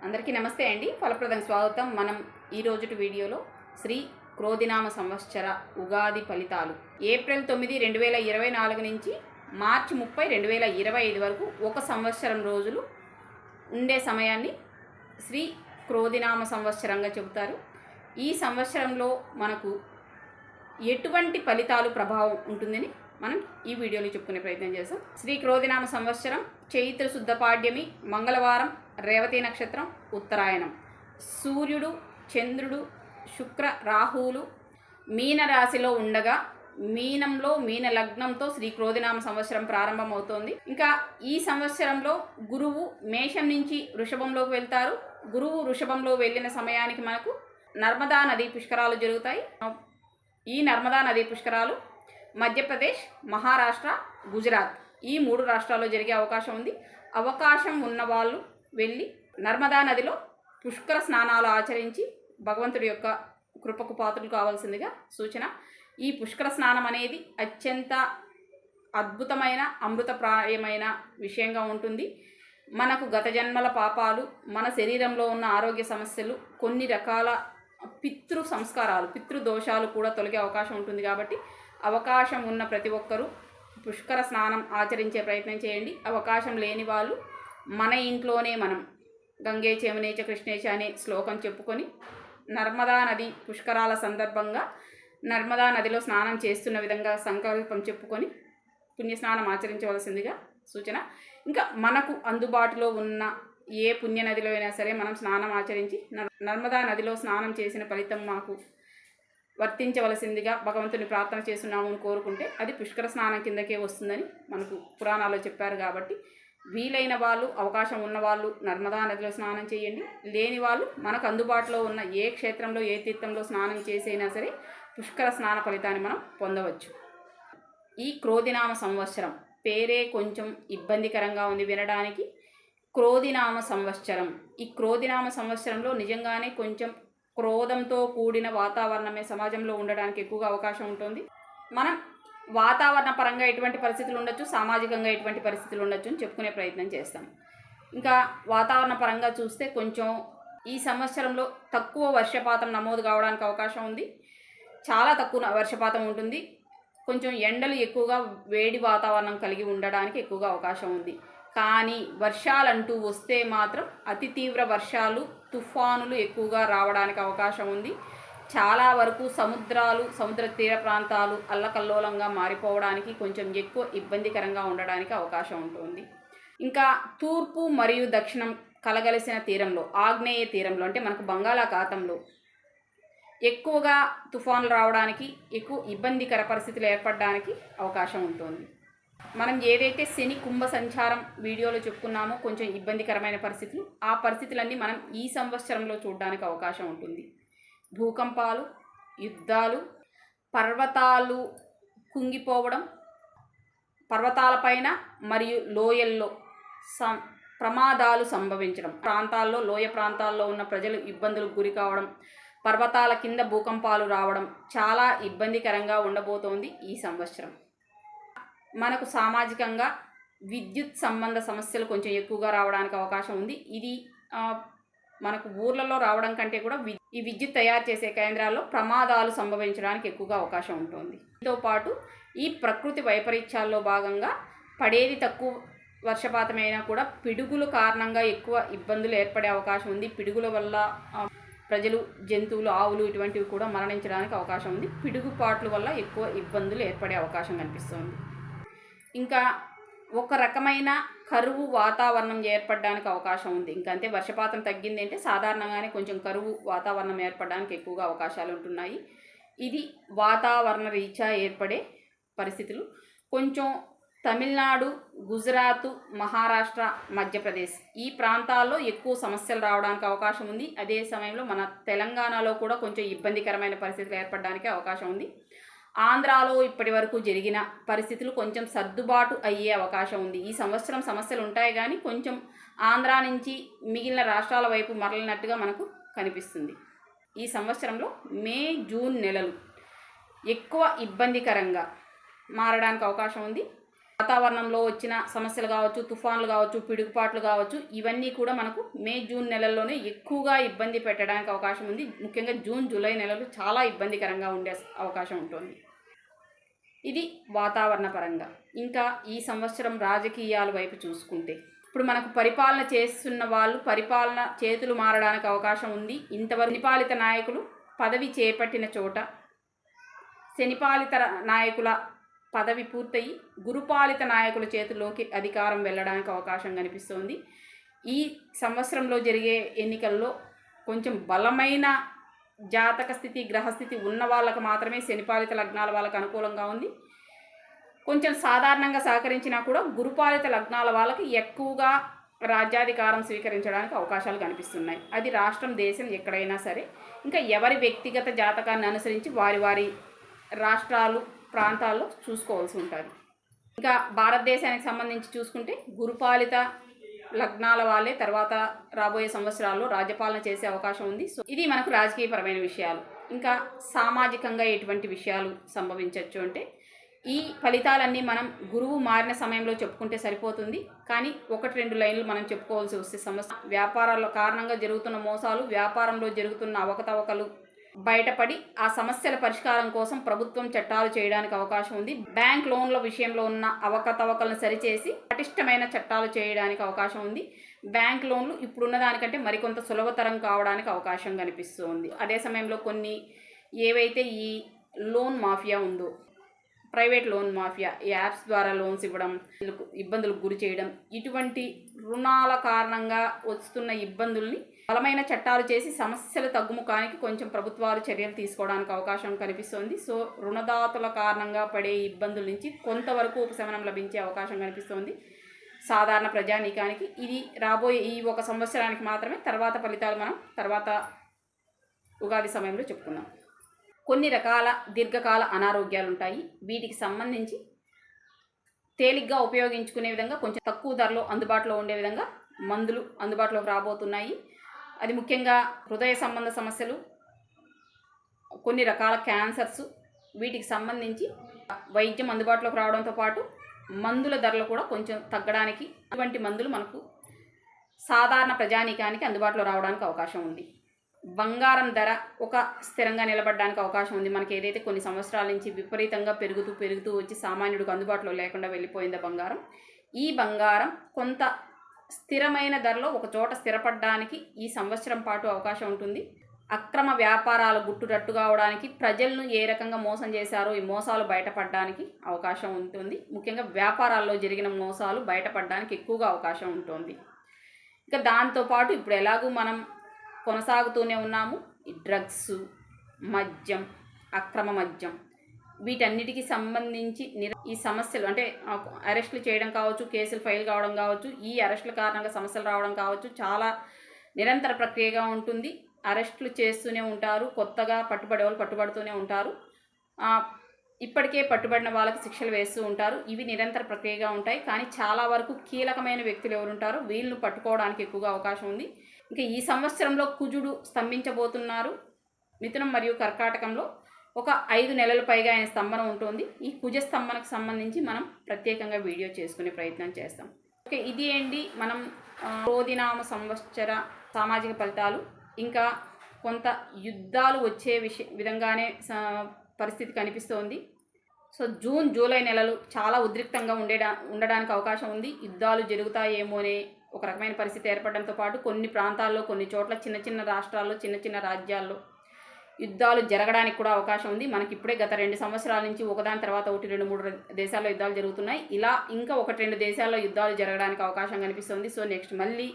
అందరికీ నమస్తే అండి. ఫలప్రదం స్వాగతం. మనం ఈ రోజుటి వీడియోలో శ్రీ క్రోధినామ సంవత్సర ఉగాది ఫలితాలు ఏప్రిల్ 9, 2024 నుంచి మార్చి 30, 2025 వరకు ఒక సంవత్సరం రోజులు ఉండే సమయాన్ని శ్రీ క్రోధినామ సంవత్సరంగా చెబుతారు. ఈ సంవత్సరంలో మనకు ఎటువంటి ఫలితాలు ప్రభావం ఉంటుందని మనం ఈ వీడియోలో చెప్పుకునే ప్రయత్నం చేస్తాం. శ్రీ క్రోధినామ సంవత్సరం చైత్ర శుద్ధ పాడ్యమి, మంగళవారం, రేవతి నక్షత్రం, ఉత్తరాయణం. సూర్యుడు, చంద్రుడు, శుక్ర, రాహువులు మీనరాశిలో ఉండగా మీనంలో మీన లగ్నంతో శ్రీ క్రోధినామ సంవత్సరం ప్రారంభమవుతోంది. ఇంకా ఈ సంవత్సరంలో గురువు మేషం నుంచి వృషభంలోకి వెళ్తారు. గురువు వృషభంలో వెళ్ళిన సమయానికి మనకు నర్మదా నదీ పుష్కరాలు జరుగుతాయి. ఈ నర్మదా నదీ పుష్కరాలు మధ్యప్రదేశ్, మహారాష్ట్ర, గుజరాత్ ఈ 3 రాష్ట్రాల్లో జరిగే అవకాశం ఉంది. అవకాశం ఉన్నవాళ్ళు వెళ్ళి నర్మదా నదిలో పుష్కర స్నానాలు ఆచరించి భగవంతుడి యొక్క కృపకు పాత్రలు కావాల్సిందిగా సూచన. ఈ పుష్కర స్నానం అనేది అత్యంత అద్భుతమైన అమృతప్రాయమైన విషయంగా ఉంటుంది. మనకు గత జన్మల పాపాలు, మన శరీరంలో ఉన్న ఆరోగ్య సమస్యలు, కొన్ని రకాల పితృ సంస్కారాలు, పితృదోషాలు కూడా తొలగే అవకాశం ఉంటుంది. కాబట్టి అవకాశం ఉన్న ప్రతి ఒక్కరూ పుష్కర స్నానం ఆచరించే ప్రయత్నం చేయండి. అవకాశం లేని వాళ్ళు మన ఇంట్లోనే మనం గంగే చేమనేచ కృష్ణేచ అనే శ్లోకం చెప్పుకొని నర్మదా నది పుష్కరాల సందర్భంగా నర్మదా నదిలో స్నానం చేస్తున్న విధంగా సంకల్పం చెప్పుకొని పుణ్యస్నానం ఆచరించవలసిందిగా సూచన. ఇంకా మనకు అందుబాటులో ఉన్న ఏ పుణ్యనదిలో అయినా సరే మనం స్నానం ఆచరించి నర్మదా నదిలో స్నానం చేసిన ఫలితం మాకు వర్తించవలసిందిగా భగవంతుని ప్రార్థన చేస్తున్నామని కోరుకుంటే అది పుష్కర స్నానం కిందకే వస్తుందని మనకు పురాణాల్లో చెప్పారు. కాబట్టి వీలైన వాళ్ళు, అవకాశం ఉన్నవాళ్ళు నర్మదా నదిలో స్నానం చేయండి. లేని వాళ్ళు మనకు అందుబాటులో ఉన్న ఏ క్షేత్రంలో, ఏ తీర్థంలో స్నానం చేసైనా సరే పుష్కర స్నాన ఫలితాన్ని మనం పొందవచ్చు. ఈ క్రోధినామ సంవత్సరం పేరే కొంచెం ఇబ్బందికరంగా ఉంది వినడానికి. క్రోధినామ సంవత్సరం, ఈ క్రోధినామ సంవత్సరంలో నిజంగానే కొంచెం క్రోధంతో కూడిన వాతావరణమే సమాజంలో ఉండడానికి ఎక్కువగా అవకాశం ఉంటుంది. మనం వాతావరణ పరంగా ఎటువంటి పరిస్థితులు ఉండొచ్చు, సామాజికంగా ఎటువంటి పరిస్థితులు ఉండొచ్చు అని చెప్పుకునే ప్రయత్నం చేస్తాం. ఇంకా వాతావరణ పరంగా చూస్తే కొంచెం ఈ సంవత్సరంలో తక్కువ వర్షపాతం నమోదు కావడానికి అవకాశం ఉంది. చాలా తక్కువ వర్షపాతం ఉంటుంది. కొంచెం ఎండలు ఎక్కువగా, వేడి వాతావరణం కలిగి ఉండడానికి ఎక్కువగా అవకాశం ఉంది. కానీ వర్షాలంటూ వస్తే మాత్రం అతి తీవ్ర వర్షాలు, తుఫానులు ఎక్కువగా రావడానికి అవకాశం ఉంది. చాలా వరకు సముద్ర తీర ప్రాంతాలు అల్లకల్లోలంగా మారిపోవడానికి, కొంచెం ఎక్కువ ఇబ్బందికరంగా ఉండడానికి అవకాశం ఉంటుంది. ఇంకా తూర్పు మరియు దక్షిణం కలగలిసిన తీరంలో, ఆగ్నేయ తీరంలో అంటే మనకు బంగాళాఖాతంలో ఎక్కువగా తుఫానులు రావడానికి, ఎక్కువ ఇబ్బందికర పరిస్థితులు ఏర్పడడానికి అవకాశం ఉంటుంది. మనం ఏదైతే శని కుంభ సంచారం వీడియోలో చెప్పుకున్నామో కొంచెం ఇబ్బందికరమైన పరిస్థితులు, ఆ పరిస్థితులన్నీ మనం ఈ సంవత్సరంలో చూడడానికి అవకాశం ఉంటుంది. భూకంపాలు, యుద్ధాలు, పర్వతాలు కుంగిపోవడం, పర్వతాలపైన మరియు లోయల్లో ప్రమాదాలు సంభవించడం, ప్రాంతాల్లో, లోయ ప్రాంతాల్లో ఉన్న ప్రజలు ఇబ్బందులకు గురి కావడం, పర్వతాల కింద భూకంపాలు రావడం చాలా ఇబ్బందికరంగా ఉండబోతోంది ఈ సంవత్సరం. మనకు సామాజికంగా విద్యుత్ సంబంధ సమస్యలు కొంచెం ఎక్కువగా రావడానికి అవకాశం ఉంది. ఇది మనకు ఊర్లలో రావడం కంటే కూడా ఈ విద్యుత్ తయారు చేసే కేంద్రాల్లో ప్రమాదాలు సంభవించడానికి ఎక్కువగా అవకాశం ఉంటుంది. దీంతో పాటు ఈ ప్రకృతి వైపరీత్యాల్లో భాగంగా పడేది తక్కువ వర్షపాతమైనా కూడా పిడుగుల కారణంగా ఎక్కువ ఇబ్బందులు ఏర్పడే అవకాశం ఉంది. పిడుగుల వల్ల ప్రజలు, జంతువులు, ఆవులు ఇటువంటివి కూడా మరణించడానికి అవకాశం ఉంది. పిడుగుపాట్ల వల్ల ఎక్కువ ఇబ్బందులు ఏర్పడే అవకాశం కనిపిస్తుంది. ఇంకా ఒక రకమైన కరువు వాతావరణం ఏర్పడడానికి అవకాశం ఉంది. ఇంకంతే వర్షపాతం తగ్గింది అంటే సాధారణంగానే కొంచెం కరువు వాతావరణం ఏర్పడడానికి ఎక్కువగా అవకాశాలు ఉంటున్నాయి. ఇది వాతావరణ రీత్యా ఏర్పడే పరిస్థితులు. కొంచెం తమిళనాడు, గుజరాత్, మహారాష్ట్ర, మధ్యప్రదేశ్ ఈ ప్రాంతాల్లో ఎక్కువ సమస్యలు రావడానికి అవకాశం ఉంది. అదే సమయంలో మన తెలంగాణలో కూడా కొంచెం ఇబ్బందికరమైన పరిస్థితులు ఏర్పడడానికి అవకాశం ఉంది. ఆంధ్రాలో ఇప్పటి వరకు జరిగిన పరిస్థితులు కొంచెం సర్దుబాటు అయ్యే అవకాశం ఉంది. ఈ సంవత్సరం సమస్యలు ఉంటాయి కానీ కొంచెం ఆంధ్ర నుంచి మిగిలిన రాష్ట్రాల వైపు మరలినట్టుగా మనకు కనిపిస్తుంది. ఈ సంవత్సరంలో మే, జూన్ నెలలు ఎక్కువ ఇబ్బందికరంగా మారడానికి అవకాశం ఉంది. వాతావరణంలో వచ్చిన సమస్యలు కావచ్చు, తుఫాన్లు కావచ్చు, పిడుగుపాట్లు కావచ్చు, ఇవన్నీ కూడా మనకు మే జూన్ నెలల్లోనే ఎక్కువగా ఇబ్బంది పెట్టడానికి అవకాశం ఉంది. ముఖ్యంగా జూన్ జూలై నెలలు చాలా ఇబ్బందికరంగా ఉండే అవకాశం ఉంటుంది. ఇది వాతావరణ పరంగా. ఇంకా ఈ సంవత్సరం రాజకీయాల వైపు చూసుకుంటే ఇప్పుడు మనకు పరిపాలన చేస్తున్న వాళ్ళు పరిపాలన చేతులు మారడానికి అవకాశం ఉంది. ఇంతవరకు శనిపాలిత నాయకులు పదవి చేపట్టిన చోట శనిపాలిత నాయకుల పదవి పూర్తయి గురుపాలిత నాయకుల చేతుల్లోకి అధికారం వెళ్ళడానికి అవకాశం కనిపిస్తోంది. ఈ సంవత్సరంలో జరిగే ఎన్నికల్లో కొంచెం బలమైన జాతక స్థితి, గ్రహస్థితి ఉన్న వాళ్ళకు మాత్రమే శనిపాలిత లగ్నాల వాళ్ళకు అనుకూలంగా ఉంది. కొంచెం సాధారణంగా సహకరించినా కూడా గురుపాలిత లగ్నాల వాళ్ళకి ఎక్కువగా రాజ్యాధికారం స్వీకరించడానికి అవకాశాలు కనిపిస్తున్నాయి. అది రాష్ట్రం, దేశం ఎక్కడైనా సరే. ఇంకా ఎవరి వ్యక్తిగత జాతకాన్ని అనుసరించి వారి వారి రాష్ట్రాలు, ప్రాంతాల్లో చూసుకోవాల్సి ఉంటుంది. ఇంకా భారతదేశానికి సంబంధించి చూసుకుంటే గురుపాలిత లగ్నాల వాళ్ళే తర్వాత రాబోయే సంవత్సరాల్లో రాజ్యపాలన చేసే అవకాశం ఉంది. సో ఇది మనకు రాజకీయపరమైన విషయాలు. ఇంకా సామాజికంగా ఎటువంటి విషయాలు సంభవించవచ్చు అంటే ఈ ఫలితాలన్నీ మనం గురువు మారిన సమయంలో చెప్పుకుంటే సరిపోతుంది. కానీ 1-2 లైన్లు మనం చెప్పుకోవాల్సి వస్తే సమస్య వ్యాపారాల కారణంగా జరుగుతున్న మోసాలు, వ్యాపారంలో జరుగుతున్న అవకతవకలు బయటపడి ఆ సమస్యల పరిష్కారం కోసం ప్రభుత్వం చట్టాలు చేయడానికి అవకాశం ఉంది. బ్యాంక్ లోన్ల విషయంలో ఉన్న అవకతవకలను సరిచేసి పటిష్టమైన చట్టాలు చేయడానికి అవకాశం ఉంది. బ్యాంక్ లోన్లు ఇప్పుడున్న దానికంటే మరికొంత సులభతరం కావడానికి అవకాశం కనిపిస్తుంది. అదే సమయంలో కొన్ని ఏవైతే ఈ లోన్ మాఫియా ఉందో, ప్రైవేట్ లోన్ మాఫియా, ఈ యాప్స్ ద్వారా లోన్స్ ఇవ్వడం, ఇబ్బందులకు గురి చేయడం, ఇటువంటి రుణాల కారణంగా వస్తున్న ఇబ్బందుల్ని బలమైన చట్టాలు చేసి సమస్యలు తగ్గుముఖానికి కొంచెం ప్రభుత్వాలు చర్యలు తీసుకోవడానికి అవకాశం కనిపిస్తోంది. సో రుణదాతల కారణంగా పడే ఇబ్బందుల నుంచి కొంతవరకు ఉపశమనం లభించే అవకాశం కనిపిస్తోంది సాధారణ ప్రజానీకానికి. ఇది రాబోయే ఈ 1 సంవత్సరానికి మాత్రమే. తర్వాత ఫలితాలు మనం తర్వాత ఉగాది సమయంలో చెప్పుకుందాం. కొన్ని రకాల దీర్ఘకాల అనారోగ్యాలు ఉంటాయి. వీటికి సంబంధించి తేలిగ్గా ఉపయోగించుకునే విధంగా కొంచెం తక్కువ ధరలో అందుబాటులో ఉండే విధంగా మందులు అందుబాటులోకి రాబోతున్నాయి. అది ముఖ్యంగా హృదయ సంబంధ సమస్యలు, కొన్ని రకాల క్యాన్సర్స్, వీటికి సంబంధించి వైద్యం అందుబాటులోకి రావడంతో పాటు మందుల ధరలు కూడా కొంచెం తగ్గడానికి ఇటువంటి మందులు మనకు సాధారణ ప్రజానీకానికి అందుబాటులో రావడానికి అవకాశం ఉంది. బంగారం ధర ఒక స్థిరంగా నిలబడడానికి అవకాశం ఉంది. మనకి ఏదైతే కొన్ని సంవత్సరాల నుంచి విపరీతంగా పెరుగుతూ వచ్చి సామాన్యుడికి అందుబాటులో లేకుండా వెళ్ళిపోయిందో బంగారం, ఈ బంగారం కొంత స్థిరమైన ధరలో ఒక చోట స్థిరపడడానికి ఈ సంవత్సరం పాటు అవకాశం ఉంటుంది. అక్రమ వ్యాపారాలు గుట్టురట్టు కావడానికి, ప్రజలను ఏ రకంగా మోసం చేశారో ఈ మోసాలు బయటపడడానికి అవకాశం ఉంటుంది. ముఖ్యంగా వ్యాపారాల్లో జరిగిన మోసాలు బయటపడడానికి ఎక్కువగా అవకాశం ఉంటుంది. ఇంకా దాంతోపాటు ఇప్పుడు ఎలాగూ మనం కొనసాగుతూనే ఉన్నాము. ఈ డ్రగ్స్, మద్యం, అక్రమ మద్యం, వీటన్నిటికీ సంబంధించి ఈ సమస్యలు అంటే అరెస్టులు చేయడం కావచ్చు, కేసులు ఫైల్ కావడం కావచ్చు, ఈ అరెస్టుల కారణంగా సమస్యలు రావడం కావచ్చు, చాలా నిరంతర ప్రక్రియగా ఉంటుంది. అరెస్టులు చేస్తూనే ఉంటారు, కొత్తగా పట్టుబడే వాళ్ళు పట్టుబడుతూనే ఉంటారు, ఇప్పటికే పట్టుబడిన వాళ్ళకి శిక్షలు వేస్తూ ఉంటారు. ఇవి నిరంతర ప్రక్రియగా ఉంటాయి. కానీ చాలా వరకు కీలకమైన వ్యక్తులు ఎవరుంటారో వీళ్ళను పట్టుకోవడానికి ఎక్కువగా అవకాశం ఉంది. ఇంకా ఈ సంవత్సరంలో కుజుడు స్తంభించబోతున్నారు. మిథునం మరియు కర్కాటకంలో ఒక 5 నెలల పైగా ఆయన స్తంభన ఉంటుంది. ఈ కుజ స్తంభనకు సంబంధించి మనం ప్రత్యేకంగా వీడియో చేసుకునే ప్రయత్నం చేస్తాం. ఓకే, ఇది ఏంటి మనం క్రోధినామ సంవత్సర సామాజిక ఫలితాలు. ఇంకా కొంత యుద్ధాలు వచ్చే విధంగానే పరిస్థితి కనిపిస్తోంది. సో జూన్ జూలై నెలలు చాలా ఉద్రిక్తంగా ఉండడానికి అవకాశం ఉంది. యుద్ధాలు జరుగుతాయేమోనే ఒక రకమైన పరిస్థితి ఏర్పడడంతో పాటు కొన్ని ప్రాంతాల్లో, కొన్ని చోట్ల, చిన్న చిన్న రాష్ట్రాల్లో, చిన్న చిన్న రాజ్యాల్లో యుద్ధాలు జరగడానికి కూడా అవకాశం ఉంది. మనకి ఇప్పుడే గత 2 సంవత్సరాల నుంచి ఒకదాని తర్వాత ఒకటి 2-3 దేశాల్లో యుద్ధాలు జరుగుతున్నాయి. ఇలా ఇంకా 1-2 దేశాల్లో యుద్ధాలు జరగడానికి అవకాశం కనిపిస్తుంది. సో నెక్స్ట్ మళ్ళీ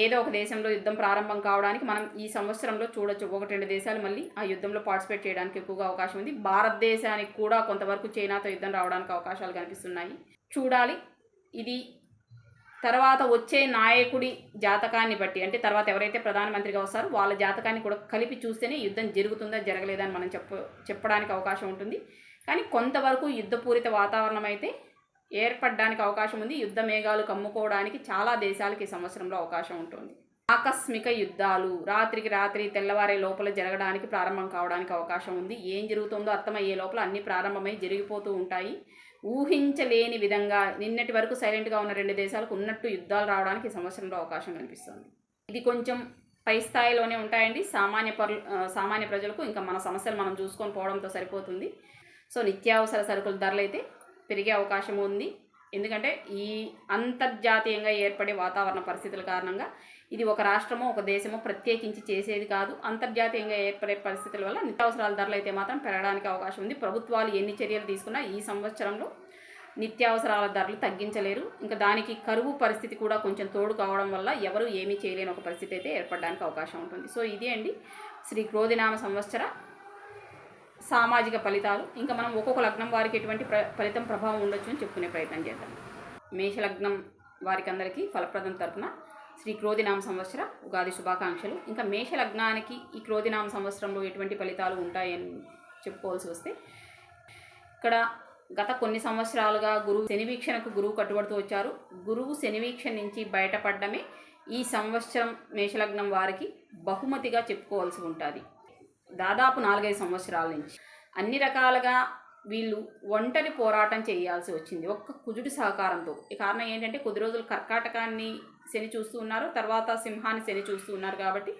ఏదో ఒక దేశంలో యుద్ధం ప్రారంభం కావడానికి మనం ఈ సంవత్సరంలో చూడొచ్చు. 1-2 దేశాలు మళ్ళీ ఆ యుద్ధంలో పార్టిసిపేట్ చేయడానికి ఎక్కువగా అవకాశం ఉంది. భారతదేశానికి కూడా కొంతవరకు చైనాతో యుద్ధం రావడానికి అవకాశాలు కనిపిస్తున్నాయి. చూడాలి. ఇది తర్వాత వచ్చే నాయకుడి జాతకాన్ని బట్టి, అంటే తర్వాత ఎవరైతే ప్రధానమంత్రిగా వస్తారో వాళ్ళ జాతకాన్ని కూడా కలిపి చూస్తేనే యుద్ధం జరుగుతుందా జరగలేదా అని మనం చెప్పడానికి అవకాశం ఉంటుంది. కానీ కొంతవరకు యుద్ధపూరిత వాతావరణం అయితే ఏర్పడడానికి అవకాశం ఉంది. యుద్ధ మేఘాలు కమ్ముకోవడానికి చాలా దేశాలకి ఈ సంవత్సరంలో అవకాశం ఉంటుంది. ఆకస్మిక యుద్ధాలు రాత్రికి రాత్రి తెల్లవారే లోపల జరగడానికి ప్రారంభం కావడానికి అవకాశం ఉంది. ఏం జరుగుతుందో అర్థమయ్యే లోపల అన్నీ ప్రారంభమై జరిగిపోతూ ఉంటాయి. ఊహించలేని విధంగా నిన్నటి వరకు సైలెంట్గా ఉన్న 2 దేశాలకు ఉన్నట్టు యుద్ధాలు రావడానికి ఈ సంవత్సరంలో అవకాశం కనిపిస్తుంది. ఇది కొంచెం పై స్థాయిలోనే ఉంటాయండి. సామాన్య ప్రజలకు ఇంకా మన సమస్యలు మనం చూసుకొని పోవడంతో సరిపోతుంది. సో నిత్యావసర సరుకుల ధరలు అయితే పెరిగే అవకాశం ఉంది. ఎందుకంటే ఈ అంతర్జాతీయంగా ఏర్పడే వాతావరణ పరిస్థితుల కారణంగా ఇది ఒక రాష్ట్రమో ఒక దేశమో ప్రత్యేకించి చేసేది కాదు. అంతర్జాతీయంగా ఏర్పడే పరిస్థితుల వల్ల నిత్యావసరాల ధరలు అయితే మాత్రం పెరగడానికి అవకాశం ఉంది. ప్రభుత్వాలు ఎన్ని చర్యలు తీసుకున్నా ఈ సంవత్సరంలో నిత్యావసరాల ధరలు తగ్గించలేరు. ఇంకా దానికి కరువు పరిస్థితి కూడా కొంచెం తోడు కావడం వల్ల ఎవరు ఏమీ చేయలేని ఒక పరిస్థితి అయితే ఏర్పడడానికి అవకాశం ఉంటుంది. సో ఇదే అండి శ్రీ క్రోధినామ సంవత్సర సామాజిక ఫలితాలు. ఇంకా మనం ఒక్కొక్క లగ్నం వారికి ఎటువంటి ఫలితం ప్రభావం ఉండొచ్చు అని చెప్పుకునే ప్రయత్నం చేద్దాం. మేషలగ్నం వారికి అందరికీ ఫలప్రదం తరపున శ్రీ క్రోధినామ సంవత్సర ఉగాది శుభాకాంక్షలు. ఇంకా మేషలగ్నానికి ఈ క్రోధినామ సంవత్సరంలో ఎటువంటి ఫలితాలు ఉంటాయని చెప్పుకోవాల్సి వస్తే, ఇక్కడ గత కొన్ని సంవత్సరాలుగా శనివీక్షణకు గురువు కట్టుబడుతూ వచ్చారు. గురువు శనివీక్షణ నుంచి బయటపడడమే ఈ సంవత్సరం మేషలగ్నం వారికి బహుమతిగా చెప్పుకోవాల్సి ఉంటుంది. దాదాపు 4-5 సంవత్సరాల నుంచి అన్ని రకాలుగా వీళ్ళు ఒంటరి పోరాటం చేయాల్సి వచ్చింది ఒక్క కుజుడి సహకారంతో. ఈ కారణం ఏంటంటే కొద్ది రోజులు కర్కాటకాన్ని శని చూస్తూ ఉన్నారు, తర్వాత సింహాన్ని శని చూస్తూ ఉన్నారు. కాబట్టి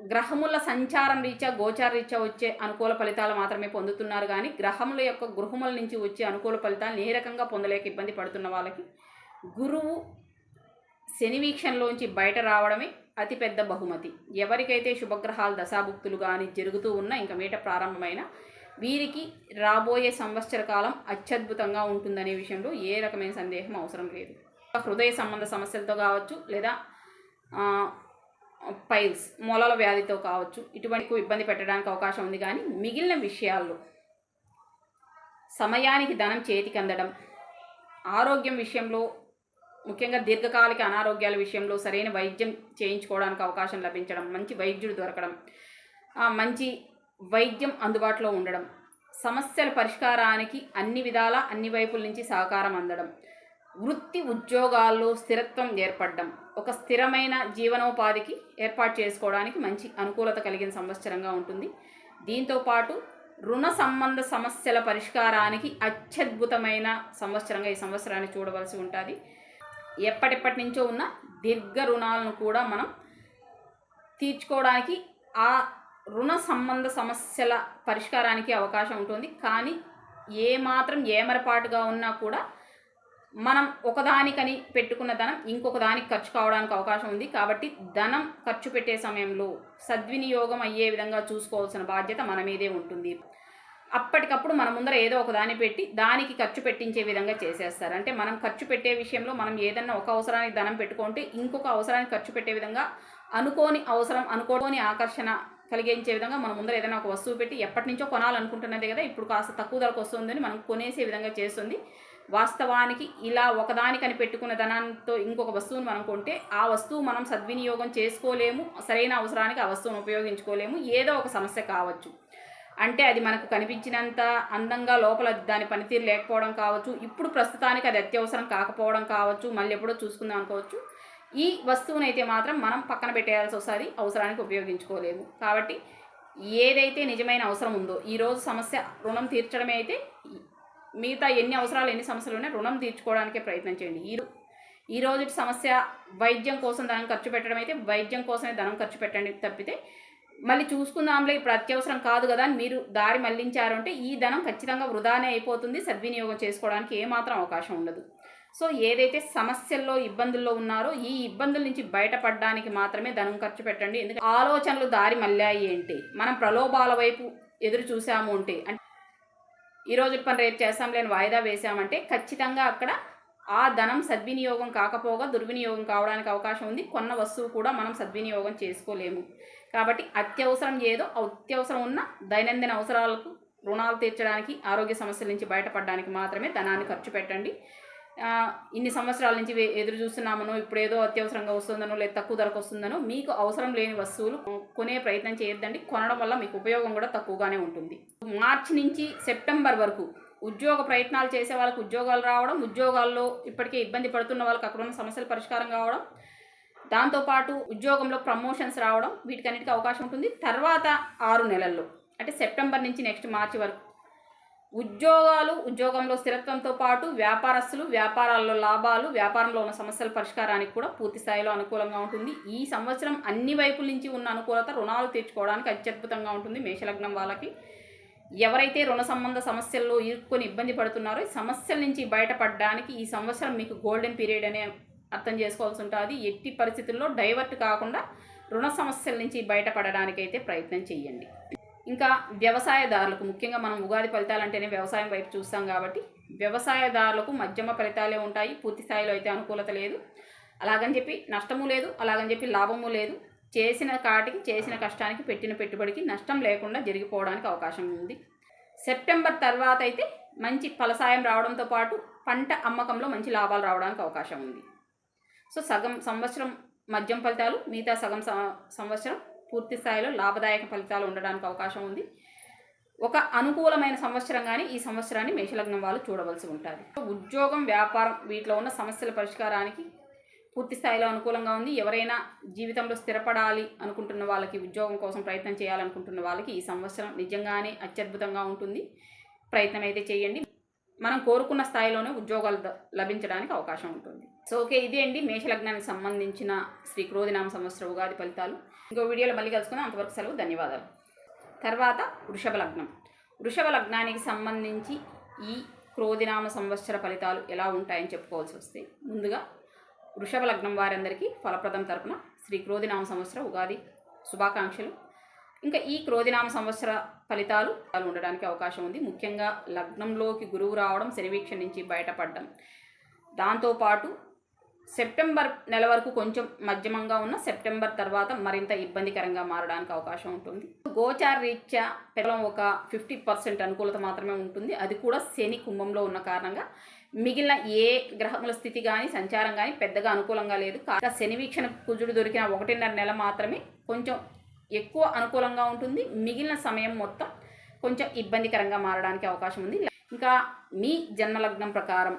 గ్రహముల సంచారం రీత్యా గోచార రీత్యా వచ్చే అనుకూల ఫలితాలు మాత్రమే పొందుతున్నారు. కానీ గ్రహముల యొక్క గృహముల నుంచి వచ్చే అనుకూల ఫలితాలను ఏ రకంగా పొందలేక ఇబ్బంది పడుతున్న వాళ్ళకి గురువు శని వీక్షణలోంచి బయట రావడమే అతిపెద్ద బహుమతి. ఎవరికైతే శుభగ్రహాలు దశాభుక్తులు కానీ జరుగుతూ ఉన్నా ఇంకా మీట ప్రారంభమైన వీరికి రాబోయే సంవత్సర కాలం అత్యద్భుతంగా ఉంటుందనే విషయంలో ఏ రకమైన సందేహం అవసరం లేదు. హృదయ సంబంధ సమస్యలతో కావచ్చు, లేదా పైల్స్ మొలల వ్యాధితో కావచ్చు, ఇటువంటి ఇబ్బంది పెట్టడానికి అవకాశం ఉంది. కానీ మిగిలిన విషయాల్లో సమయానికి ధనం చేతికి అందడం, ఆరోగ్యం విషయంలో ముఖ్యంగా దీర్ఘకాలిక అనారోగ్యాల విషయంలో సరైన వైద్యం చేయించుకోవడానికి అవకాశం లభించడం, మంచి వైద్యుడు దొరకడం, మంచి వైద్యం అందుబాటులో ఉండడం, సమస్యల పరిష్కారానికి అన్ని విధాల అన్ని వైపుల నుంచి సహకారం అందడం, వృత్తి ఉద్యోగాల్లో స్థిరత్వం ఏర్పడడం, ఒక స్థిరమైన జీవనోపాధికి ఏర్పాటు చేసుకోవడానికి మంచి అనుకూలత కలిగిన సంవత్సరంగా ఉంటుంది. దీంతోపాటు రుణ సంబంధ సమస్యల పరిష్కారానికి అత్యద్భుతమైన సంవత్సరంగా ఈ సంవత్సరాన్ని చూడవలసి ఉంటుంది. ఎప్పటి నుంచో ఉన్న దీర్ఘ రుణాలను కూడా మనం తీర్చుకోవడానికి, ఆ రుణ సంబంధ సమస్యల పరిష్కారానికి అవకాశం ఉంటుంది. కానీ ఏమాత్రం ఏమరపాటుగా ఉన్నా కూడా మనం ఒకదానికని పెట్టుకున్న ధనం ఇంకొక దానికి ఖర్చు కావడానికి అవకాశం ఉంది. కాబట్టి ధనం ఖర్చు పెట్టే సమయంలో సద్వినియోగం అయ్యే విధంగా చూసుకోవాల్సిన బాధ్యత మన మీదే ఉంటుంది. అప్పటికప్పుడు మన ముందర ఏదో ఒక దాన్ని పెట్టి దానికి ఖర్చు పెట్టించే విధంగా చేసేస్తారు. అంటే మనం ఖర్చు పెట్టే విషయంలో మనం ఏదన్నా ఒక అవసరానికి ధనం పెట్టుకుంటే ఇంకొక అవసరానికి ఖర్చు పెట్టే విధంగా అనుకోని ఆకర్షణ కలిగించే విధంగా మన ముందర ఏదైనా ఒక వస్తువు పెట్టి ఎప్పటి నుంచో కొనాలనుకుంటున్నదే కదా, ఇప్పుడు కాస్త తక్కువ ధరకు వస్తుందని మనం కొనేసే విధంగా చేస్తుంది. వాస్తవానికి ఇలా ఒకదానికని పెట్టుకున్న ధనంతో ఇంకొక వస్తువును మనం కొంటే ఆ వస్తువు మనం సద్వినియోగం చేసుకోలేము, సరైన అవసరానికి ఆ వస్తువును ఉపయోగించుకోలేము. ఏదో ఒక సమస్య కావచ్చు, అంటే అది మనకు కనిపించినంత అందంగా లోపల దాని పనితీరు లేకపోవడం కావచ్చు, ఇప్పుడు ప్రస్తుతానికి అది అత్యవసరం కాకపోవడం కావచ్చు, మళ్ళీ ఎప్పుడో చూసుకుందాం అనుకోవచ్చు. ఈ వస్తువునైతే మాత్రం మనం పక్కన పెట్టేయాల్సి వస్తుంది, అవసరానికి ఉపయోగించుకోలేము. కాబట్టి ఏదైతే నిజమైన అవసరం ఉందో, ఈరోజు సమస్య రుణం తీర్చడమే అయితే మిగతా ఎన్ని అవసరాలు ఎన్ని సమస్యలు ఉన్నాయి రుణం తీర్చుకోవడానికే ప్రయత్నం చేయండి. ఈ రోజు సమస్య వైద్యం కోసం ధనం ఖర్చు పెట్టడం అయితే వైద్యం కోసమే ధనం ఖర్చు పెట్టండి తప్పితే మళ్ళీ చూసుకుందాంలే ఇప్పుడు అత్యవసరం కాదు కదా అని మీరు దారి మళ్లించారు అంటే ఈ ధనం ఖచ్చితంగా వృధానే అయిపోతుంది, సద్వినియోగం చేసుకోవడానికి ఏమాత్రం అవకాశం ఉండదు. సో ఏదైతే సమస్యల్లో ఇబ్బందుల్లో ఉన్నారో ఈ ఇబ్బందుల నుంచి బయటపడడానికి మాత్రమే ధనం ఖర్చు పెట్టండి. ఎందుకంటే ఆలోచనలు దారి మళ్ళాయి అంటే మనం ప్రలోభాల వైపు ఎదురు చూసాము అంటే ఈ రోజు పని రేపు చేస్తాంలేని వాయిదా వేసామంటే ఖచ్చితంగా అక్కడ ఆ ధనం సద్వినియోగం కాకపోగా దుర్వినియోగం కావడానికి అవకాశం ఉంది. కొన్న వస్తువు కూడా మనం సద్వినియోగం చేసుకోలేము. కాబట్టి అత్యవసరం ఏదో అత్యవసరం ఉన్న దైనందిన అవసరాలకు రుణాలు తీర్చడానికి ఆరోగ్య సమస్యల నుంచి బయటపడడానికి మాత్రమే ధనాన్ని ఖర్చు పెట్టండి. ఇన్ని సంవత్సరాల నుంచి ఎదురు చూస్తున్నామనో ఇప్పుడు ఏదో అత్యవసరంగా వస్తుందనో లేదా తక్కువ ధరకు వస్తుందనో మీకు అవసరం లేని వస్తువులు కొనే ప్రయత్నం చేయొద్దండి. కొనడం వల్ల మీకు ఉపయోగం కూడా తక్కువగానే ఉంటుంది. మార్చి నుంచి సెప్టెంబర్ వరకు ఉద్యోగ ప్రయత్నాలు చేసే వాళ్ళకి ఉద్యోగాలు రావడం, ఉద్యోగాల్లో ఇప్పటికే ఇబ్బంది పడుతున్న వాళ్ళకి అక్కడ ఉన్న సమస్యల పరిష్కారం కావడం, దాంతోపాటు ఉద్యోగంలో ప్రమోషన్స్ రావడం, వీటికన్నిటికీ అవకాశం ఉంటుంది. తర్వాత 6 నెలల్లో అంటే సెప్టెంబర్ నుంచి నెక్స్ట్ మార్చి వరకు ఉద్యోగంలో స్థిరత్వంతో పాటు వ్యాపారస్తులు, వ్యాపారాల్లో లాభాలు, వ్యాపారంలో ఉన్న సమస్యల పరిష్కారానికి కూడా పూర్తి స్థాయిలో అనుకూలంగా ఉంటుంది. ఈ సంవత్సరం అన్ని వైపుల నుంచి ఉన్న అనుకూలత రుణాలు తీర్చుకోవడానికి అత్యద్భుతంగా ఉంటుంది. మేషలగ్నం వాళ్ళకి ఎవరైతే రుణ సంబంధ సమస్యల్లో ఇరుక్కొని ఇబ్బంది పడుతున్నారో ఈ సమస్యల నుంచి బయటపడడానికి ఈ సంవత్సరం మీకు గోల్డెన్ పీరియడ్ అనే అర్థం చేసుకోవాల్సి ఉంటుంది. ఎట్టి పరిస్థితుల్లో డైవర్ట్ కాకుండా రుణ సమస్యల నుంచి బయటపడడానికైతే ప్రయత్నం చేయండి. ఇంకా వ్యవసాయదారులకు, ముఖ్యంగా మనం ఉగాది ఫలితాలంటేనే వ్యవసాయం వైపు చూస్తాం కాబట్టి వ్యవసాయదారులకు మధ్యమ ఫలితాలే ఉంటాయి. పూర్తి స్థాయిలో అయితే అనుకూలత లేదు. అలాగని చెప్పి నష్టము లేదు, అలాగని చెప్పి లాభము లేదు. చేసిన కష్టానికి పెట్టిన పెట్టుబడికి నష్టం లేకుండా జరిగిపోవడానికి అవకాశం ఉంది. సెప్టెంబర్ తర్వాత అయితే మంచి ఫలసాయం రావడంతో పాటు పంట అమ్మకంలో మంచి లాభాలు రావడానికి అవకాశం ఉంది. సో సగం సంవత్సరం మధ్యం ఫలితాలు, మిగతా సగం సంవత్సరం పూర్తి స్థాయిలో లాభదాయక ఫలితాలు ఉండడానికి అవకాశం ఉంది. ఒక అనుకూలమైన సంవత్సరంగానే ఈ సంవత్సరాన్ని మేషలగ్నం వాళ్ళు చూడవలసి ఉంటుంది. ఉద్యోగం, వ్యాపారం వీటిలో ఉన్న సమస్యల పరిష్కారానికి పూర్తి స్థాయిలో అనుకూలంగా ఉంది. ఎవరైనా జీవితంలో స్థిరపడాలి అనుకుంటున్న వాళ్ళకి, ఉద్యోగం కోసం ప్రయత్నం చేయాలనుకుంటున్న వాళ్ళకి ఈ సంవత్సరం నిజంగానే అత్యద్భుతంగా ఉంటుంది. ప్రయత్నం అయితే చేయండి. మనం కోరుకున్న స్థాయిలోనే ఉద్యోగాలు లభించడానికి అవకాశం ఉంటుంది. సో ఓకే, ఇదే అండి మేషలగ్నానికి సంబంధించిన శ్రీ క్రోధినామ సంవత్సర ఉగాది ఫలితాలు. ఇంకో వీడియోలో మళ్ళీ కలుసుకుందాం. అంతవరకు సెలవు, ధన్యవాదాలు. తర్వాత వృషభ లగ్నం. వృషభ లగ్నానికి సంబంధించి ఈ క్రోధినామ సంవత్సర ఫలితాలు ఎలా ఉంటాయని చెప్పుకోవాల్సి వస్తే, ముందుగా వృషభ లగ్నం వారందరికీ ఫలప్రదం తరపున శ్రీ క్రోధినామ సంవత్సర ఉగాది శుభాకాంక్షలు. ఇంకా ఈ క్రోధినామ సంవత్సర ఫలితాలు ఉండడానికి అవకాశం ఉంది. ముఖ్యంగా లగ్నంలోకి గురువు రావడం, శనివీక్ష నుంచి బయటపడడం, దాంతోపాటు సెప్టెంబర్ నెల వరకు కొంచెం మధ్యమంగా ఉన్న సెప్టెంబర్ తర్వాత మరింత ఇబ్బందికరంగా మారడానికి అవకాశం ఉంటుంది. గోచార రీత్యా కేవలం ఒక 50% అనుకూలత మాత్రమే ఉంటుంది. అది కూడా శని కుంభంలో ఉన్న కారణంగా మిగిలిన ఏ గ్రహముల స్థితి కానీ సంచారం కానీ పెద్దగా అనుకూలంగా లేదు. శని వీక్షణ కుజుడు దొరికిన 1.5 నెల మాత్రమే కొంచెం ఎక్కువ అనుకూలంగా ఉంటుంది. మిగిలిన సమయం మొత్తం కొంచెం ఇబ్బందికరంగా మారడానికి అవకాశం ఉంది. ఇంకా మీ జన్మలగ్నం ప్రకారం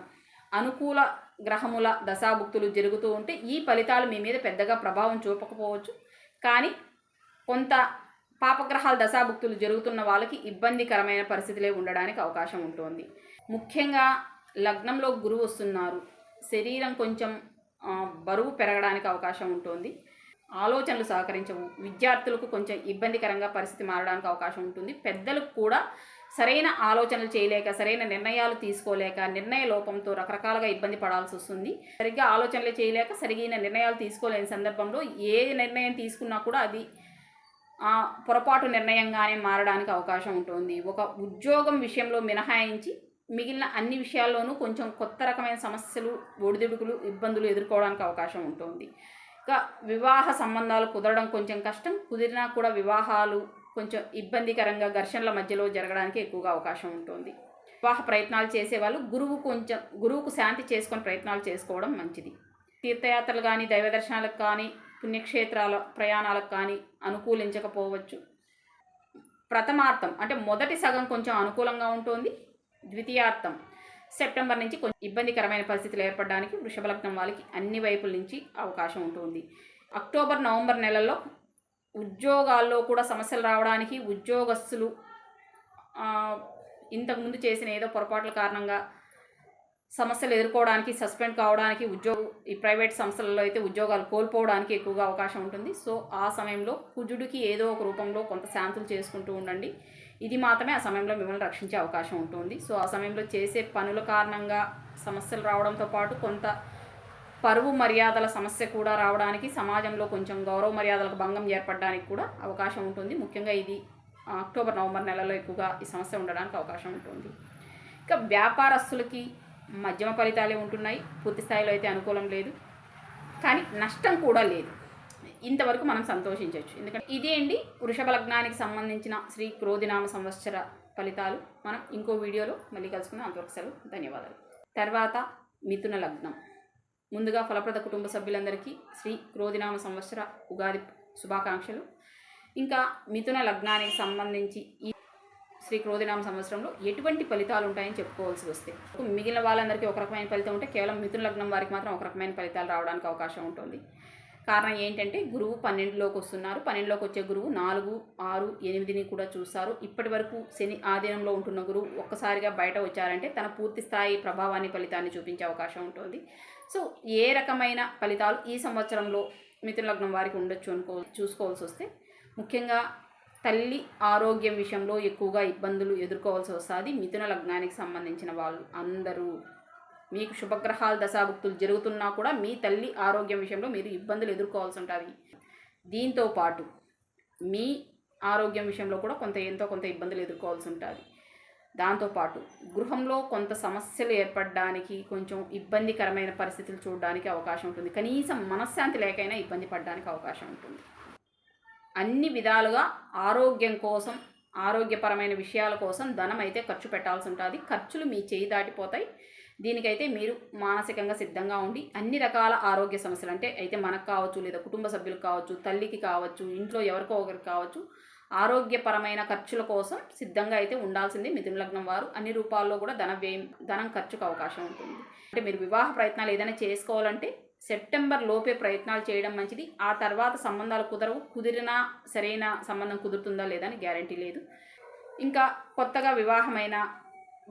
అనుకూల గ్రహముల దశాభుక్తులు జరుగుతూ ఉంటే ఈ ఫలితాలు మీ మీద పెద్దగా ప్రభావం చూపకపోవచ్చు. కానీ కొంత పాపగ్రహాల దశాభుక్తులు జరుగుతున్న వాళ్ళకి ఇబ్బందికరమైన పరిస్థితులే ఉండడానికి అవకాశం ఉంటుంది. ముఖ్యంగా లగ్నంలో గురువు వస్తున్నారు, శరీరం కొంచెం బరువు పెరగడానికి అవకాశం ఉంటుంది. ఆలోచనలు సహకరించవు. విద్యార్థులకు కొంచెం ఇబ్బందికరంగా పరిస్థితి మారడానికి అవకాశం ఉంటుంది. పెద్దలకు కూడా సరైన ఆలోచనలు చేయలేక, సరైన నిర్ణయాలు తీసుకోలేక, నిర్ణయ లోపంతో రకరకాలుగా ఇబ్బంది పడాల్సి వస్తుంది. సరిగ్గా ఆలోచనలు చేయలేక సరిగిన నిర్ణయాలు తీసుకోలేని సందర్భంలో ఏ నిర్ణయం తీసుకున్నా కూడా అది పొరపాటు నిర్ణయంగానే మారడానికి అవకాశం ఉంటుంది. ఒక ఉద్యోగం విషయంలో మినహాయించి మిగిలిన అన్ని విషయాల్లోనూ కొంచెం కొత్త రకమైన సమస్యలు, ఒడిదుడుకులు, ఇబ్బందులు ఎదుర్కోవడానికి అవకాశం ఉంటుంది. ఇంకా వివాహ సంబంధాలు కుదరడం కొంచెం కష్టం. కుదిరినా కూడా వివాహాలు కొంచెం ఇబ్బందికరంగా ఘర్షణల మధ్యలో జరగడానికి ఎక్కువగా అవకాశం ఉంటుంది. వివాహ ప్రయత్నాలు చేసేవాళ్ళు గురువుకు శాంతి చేసుకొని ప్రయత్నాలు చేసుకోవడం మంచిది. తీర్థయాత్రలు కానీ, దైవ దర్శనాలకు కానీ, పుణ్యక్షేత్రాల ప్రయాణాలకు కానీ అనుకూలించకపోవచ్చు. ప్రథమార్థం అంటే మొదటి సగం కొంచెం అనుకూలంగా ఉంటుంది. ద్వితీయార్థం సెప్టెంబర్ నుంచి కొంచెం ఇబ్బందికరమైన పరిస్థితులు ఏర్పడడానికి వృషభ లగ్నం వాళ్ళకి అన్ని వైపుల నుంచి అవకాశం ఉంటుంది. అక్టోబర్, నవంబర్ నెలల్లో ఉద్యోగాల్లో కూడా సమస్యలు రావడానికి, ఉద్యోగస్తులు ఇంతకుముందు చేసిన ఏదో పొరపాట్ల కారణంగా సమస్యలు ఎదుర్కోవడానికి, సస్పెండ్ కావడానికి, ఈ ప్రైవేట్ సంస్థలలో అయితే ఉద్యోగాలు కోల్పోవడానికి ఎక్కువగా అవకాశం ఉంటుంది. సో ఆ సమయంలో కుజుడికి ఏదో ఒక రూపంలో కొంత శాంతులు చేసుకుంటూ ఉండండి. ఇది మాత్రమే ఆ సమయంలో మిమ్మల్ని రక్షించే అవకాశం ఉంటుంది. సో ఆ సమయంలో చేసే పనుల కారణంగా సమస్యలు రావడంతో పాటు కొంత పరువు మర్యాదల సమస్య కూడా రావడానికి, సమాజంలో కొంచెం గౌరవ మర్యాదలకు భంగం ఏర్పడడానికి కూడా అవకాశం ఉంటుంది. ముఖ్యంగా ఇది అక్టోబర్, నవంబర్ నెలలో ఎక్కువగా ఈ సమస్య ఉండడానికి అవకాశం ఉంటుంది. ఇక వ్యాపారస్తులకి మధ్యమ ఫలితాలే ఉంటున్నాయి. పూర్తి స్థాయిలో అయితే అనుకూలం లేదు, కానీ నష్టం కూడా లేదు. ఇంతవరకు మనం సంతోషించవచ్చు. ఎందుకంటే ఇదే అండి వృషభ లగ్నానికి సంబంధించిన శ్రీ క్రోధినామ సంవత్సర ఫలితాలు. మనం ఇంకో వీడియోలో మళ్ళీ కలుసుకుందాం. అంతవరకు సెలవు, ధన్యవాదాలు. తర్వాత మిథున లగ్నం. ముందుగా ఫలప్రద కుటుంబ సభ్యులందరికీ శ్రీ క్రోధినామ సంవత్సర ఉగాది శుభాకాంక్షలు. ఇంకా మిథున లగ్నానికి సంబంధించి ఈ శ్రీ క్రోధినామ సంవత్సరంలో ఎటువంటి ఫలితాలు ఉంటాయని చెప్పుకోవాల్సి వస్తే, మిగిలిన వాళ్ళందరికీ ఒక రకమైన ఫలితం ఉంటే కేవలం మిథున లగ్నం వారికి మాత్రం ఒక రకమైన ఫలితాలు రావడానికి అవకాశం ఉంటుంది. కారణం ఏంటంటే గురువు 12లోకి వస్తున్నారు. 12లోకి వచ్చే గురువు 4, 6, 8ని కూడా చూస్తారు. ఇప్పటి వరకు శని ఆధీనంలో ఉంటున్న గురువు ఒక్కసారిగా బయట వచ్చారంటే తన పూర్తి స్థాయి ప్రభావాన్ని ఫలితాన్ని చూపించే అవకాశం ఉంటుంది. సో ఏ రకమైన ఫలితాలు ఈ సంవత్సరంలో మిథున లగ్నం వారికి ఉండొచ్చు చూసుకోవాల్సి వస్తే, ముఖ్యంగా తల్లి ఆరోగ్యం విషయంలో ఎక్కువగా ఇబ్బందులు ఎదుర్కోవాల్సి వస్తుంది. మిథున లగ్నానికి సంబంధించిన వాళ్ళు అందరూ మీకు శుభగ్రహాల దశాభుక్తులు జరుగుతున్నా కూడా మీ తల్లి ఆరోగ్యం విషయంలో మీరు ఇబ్బందులు ఎదుర్కోవాల్సి ఉంటుంది. దీంతో పాటు మీ ఆరోగ్యం విషయంలో కూడా ఎంతో కొంత ఇబ్బందులు ఎదుర్కోవాల్సి ఉంటుంది. దాంతోపాటు గృహంలో కొంత సమస్యలు ఏర్పడడానికి, కొంచెం ఇబ్బందికరమైన పరిస్థితులు చూడడానికి అవకాశం ఉంటుంది. కనీసం మనశ్శాంతి లేకైనా ఇబ్బంది పడడానికి అవకాశం ఉంటుంది. అన్ని విధాలుగా ఆరోగ్యం కోసం, ఆరోగ్యపరమైన విషయాల కోసం ధనం అయితే ఖర్చు పెట్టాల్సి ఉంటుంది. ఖర్చులు మీ చేయి దాటిపోతాయి. దీనికైతే మీరు మానసికంగా సిద్ధంగా ఉండి అన్ని రకాల ఆరోగ్య సమస్యలు అయితే మనకు కావచ్చు, లేదా కుటుంబ సభ్యులకు కావచ్చు, తల్లికి కావచ్చు, ఇంట్లో ఎవరికో ఒకరికి కావచ్చు, ఆరోగ్యపరమైన ఖర్చుల కోసం సిద్ధంగా అయితే ఉండాల్సిందే మిథున లగ్నం వారు. అన్ని రూపాల్లో కూడా ధనం ఖర్చుకు అవకాశం ఉంటుంది. అంటే మీరు వివాహ ప్రయత్నాలు ఏదైనా చేసుకోవాలంటే సెప్టెంబర్ లోపే ప్రయత్నాలు చేయడం మంచిది. ఆ తర్వాత సంబంధాలు కుదిరినా సరైన సంబంధం కుదురుతుందా లేదా అని గ్యారంటీ లేదు. ఇంకా కొత్తగా వివాహమైన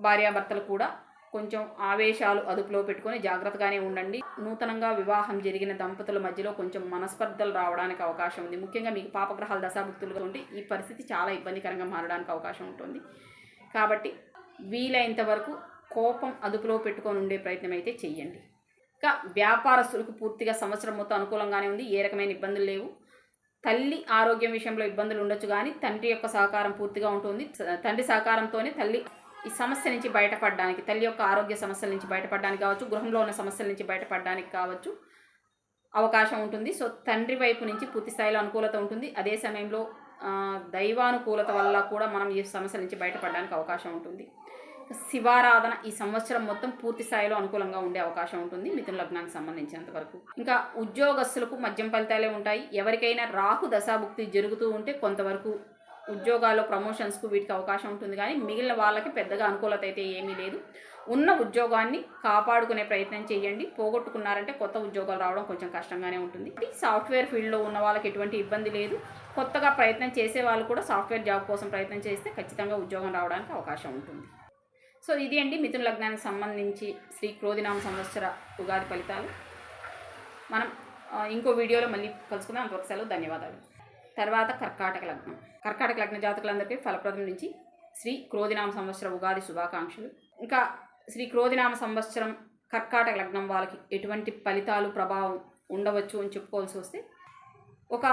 భార్యాభర్తలు కూడా కొంచెం ఆవేశాలు అదుపులో పెట్టుకొని జాగ్రత్తగానే ఉండండి. నూతనంగా వివాహం జరిగిన దంపతుల మధ్యలో కొంచెం మనస్పర్ధలు రావడానికి అవకాశం ఉంది. ముఖ్యంగా మీకు పాపగ్రహాల దశాభుక్తులుగా ఉంటే ఈ పరిస్థితి చాలా ఇబ్బందికరంగా మారడానికి అవకాశం ఉంటుంది. కాబట్టి వీలైనంత వరకు కోపం అదుపులో పెట్టుకొని ఉండే ప్రయత్నం అయితే చెయ్యండి. ఇంకా వ్యాపారస్తులకు పూర్తిగా సంవత్సరం మొత్తం అనుకూలంగానే ఉంది. ఏ రకమైన ఇబ్బందులు లేవు. తల్లి ఆరోగ్యం విషయంలో ఇబ్బందులు ఉండొచ్చు, కానీ తండ్రి యొక్క సహకారం పూర్తిగా ఉంటుంది. తండ్రి సహకారంతోనే తల్లి ఈ సమస్య నుంచి బయటపడడానికి, తల్లి యొక్క ఆరోగ్య సమస్యల నుంచి బయటపడడానికి కావచ్చు, గృహంలో ఉన్న సమస్యల నుంచి బయటపడడానికి కావచ్చు అవకాశం ఉంటుంది. సో తండ్రి వైపు నుంచి పూర్తి స్థాయిలో అనుకూలత ఉంటుంది. అదే సమయంలో దైవానుకూలత వల్ల కూడా మనం ఈ సమస్యల నుంచి బయటపడడానికి అవకాశం ఉంటుంది. శివారాధన ఈ సంవత్సరం మొత్తం పూర్తి స్థాయిలో అనుకూలంగా ఉండే అవకాశం ఉంటుంది మిథున లగ్నానికి సంబంధించినంత వరకు. ఇంకా ఉద్యోగస్తులకు మధ్యం ఫలితాలే ఉంటాయి. ఎవరికైనా రాహు దశాభుక్తి జరుగుతూ ఉంటే కొంతవరకు ఉద్యోగాల్లో ప్రమోషన్స్కు వీటికి అవకాశం ఉంటుంది, కానీ మిగిలిన వాళ్ళకి పెద్దగా అనుకూలత అయితే ఏమీ లేదు. ఉన్న ఉద్యోగాన్ని కాపాడుకునే ప్రయత్నం చేయండి. పోగొట్టుకున్నారంటే కొత్త ఉద్యోగాలు రావడం కొంచెం కష్టంగానే ఉంటుంది. సాఫ్ట్వేర్ ఫీల్డ్లో ఉన్న వాళ్ళకి ఎటువంటి ఇబ్బంది లేదు. కొత్తగా ప్రయత్నం చేసే వాళ్ళు కూడా సాఫ్ట్వేర్ జాబ్ కోసం ప్రయత్నం చేస్తే ఖచ్చితంగా ఉద్యోగం రావడానికి అవకాశం ఉంటుంది. సో ఇది అండి మిథున లగ్నానికి సంబంధించి శ్రీ క్రోధినామ సంవత్సర ఉగాది ఫలితాలు. మనం ఇంకో వీడియోలో మళ్ళీ కలుసుకుందాం. అంతవరకు సెలవు. ధన్యవాదాలు. తర్వాత కర్కాటక లగ్నం. కర్కాటక లగ్న జాతకులందరికీ ఫలప్రదం నుంచి శ్రీ క్రోధినామ సంవత్సర ఉగాది శుభాకాంక్షలు. ఇంకా శ్రీ క్రోధినామ సంవత్సరం కర్కాటక లగ్నం వాళ్ళకి ఎటువంటి ఫలితాలు ప్రభావం ఉండవచ్చు అని చెప్పుకోవాల్సి వస్తే, ఒక